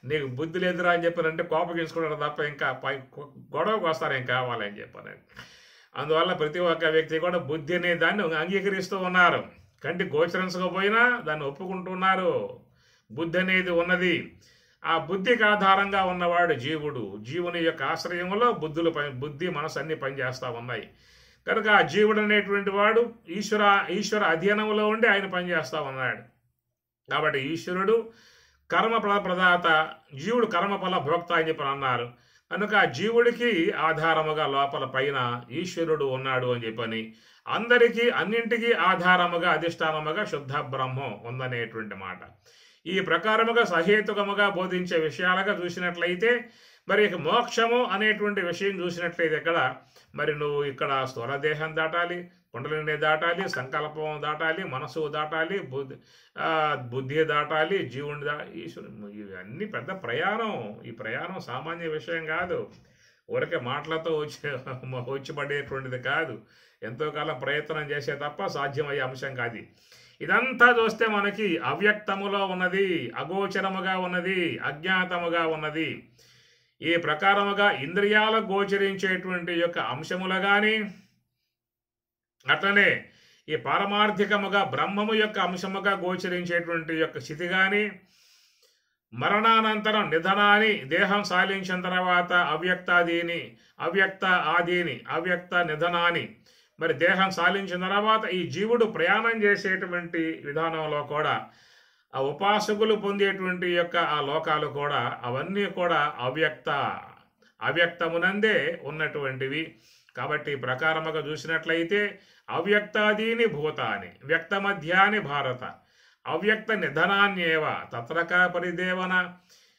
నీకు బుద్ధి లేదురా అని చెప్పారంటే కోపగించుకుంటారు తప్ప ఇంకా గొడవకు వస్తారు ఏం కావాలని చెప్పారు. అందువల్ల ప్రతి ఒక్క వ్యక్తి కూడా బుద్ధి అనే దాన్ని అంగీకరిస్తూ ఉన్నారు. కంటికి గోచరించకపోయినా దాన్ని ఒప్పుకుంటున్నారు. బుద్ధి అనేది ఉన్నది. ఆ బుద్ధికి ఆధారంగా ఉన్నవాడు జీవుడు. జీవుని యొక్క ఆశ్రయంలో బుద్ధి మనసు అన్ని పనిచేస్తూ ఉన్నాయి. కనుక ఆ జీవుడు అనేటువంటి వాడు ఈశ్వర అధీనంలో ఉండి ఆయన పనిచేస్తూ ఉన్నాడు. కాబట్టి ఈశ్వరుడు కర్మఫల ప్రదాత, జీవుడు కర్మఫల భోక్త అని చెప్పి అన్నారు. కనుక ఆ జీవుడికి ఆధారముగా లోపల పైన ఈశ్వరుడు ఉన్నాడు అని చెప్పని అందరికీ అన్నింటికీ ఆధారముగా అధిష్టానముగా శుద్ధ బ్రహ్మం ఉందనేటువంటి మాట. ఈ ప్రకారముగా సహేతుకముగా బోధించే విషయాలుగా చూసినట్లయితే మరి ఇక మోక్షము అనేటువంటి విషయం చూసినట్లయితే ఇక్కడ మరి నువ్వు ఇక్కడ స్థూలదేహం దాటాలి, కుండలిని దాటాలి, సంకల్పం దాటాలి, మనసు దాటాలి, బుద్ధి దాటాలి, జీవుని ఈశ్వరుడు. ఇవన్నీ పెద్ద ప్రయాణం. ఈ ప్రయాణం సామాన్య విషయం కాదు. ఊరికే మాటలతో వచ్చి పడేటువంటిది కాదు. ఎంతో కాలం ప్రయత్నం చేసే తప్ప సాధ్యమయ్యే అంశం కాదు. ఇదంతా చూస్తే మనకి అవ్యక్తములో ఉన్నది, అగోచరముగా ఉన్నది, అజ్ఞాతముగా ఉన్నది. ఈ ప్రకారముగా ఇంద్రియాలకు గోచరించేటువంటి యొక్క అంశములు కానీ అట్లనే ఈ పారమార్థికముగా బ్రహ్మము యొక్క అంశముగా గోచరించేటువంటి యొక్క స్థితి కానీ మరణానంతరం నిధనాన్ని దేహం సాలించిన తర్వాత అవ్యక్త నిధనాన్ని మరి దేహం సాలించిన తర్వాత ఈ జీవుడు ప్రయాణం చేసేటువంటి విధానంలో కూడా ఆ ఉపాసకులు పొందేటువంటి యొక్క ఆ లోకాలు కూడా అవన్నీ కూడా అవ్యక్తమునందే ఉన్నటువంటివి. కాబట్టి ప్రకారముగా చూసినట్లయితే అవ్యక్తాదీని భూతాని వ్యక్తమధ్యాని భారత అవ్యక్త నిధనాన్యేవ తత్రకా పరిదేవన.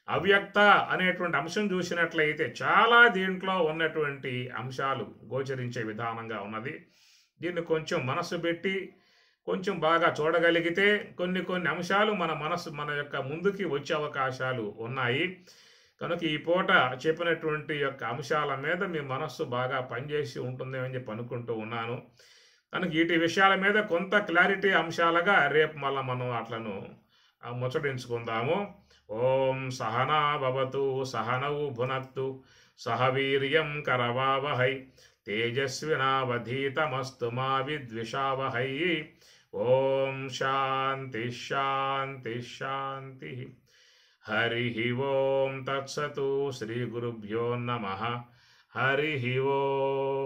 అవ్యక్త అనేటువంటి అంశం చూసినట్లయితే చాలా దీంట్లో ఉన్నటువంటి అంశాలు గోచరించే విధానంగా ఉన్నది. దీన్ని కొంచెం మనసు పెట్టి కొంచెం బాగా చూడగలిగితే కొన్ని అంశాలు మన యొక్క ముందుకి వచ్చే అవకాశాలు ఉన్నాయి. కనుక ఈ పూట చెప్పినటువంటి యొక్క అంశాల మీద మీ మనస్సు బాగా పనిచేసి ఉంటుందేమని చెప్పి అనుకుంటూ ఉన్నాను. కనుక వీటి విషయాల మీద కొంత క్లారిటీ అంశాలుగా రేపు మళ్ళీ మనం అట్లను ముచ్చటించుకుందాము. ఓం సహనా భవతు సహనౌ భునక్తు సహ వీర్యం కరవావహై తేజస్వినావధీతమస్తు మా విద్విషావహై. ఓం శాంతి శాంతి శాంతి. హరి ఓం తత్సతు. శ్రీ గురుభ్యో నమః. హరి ఓం.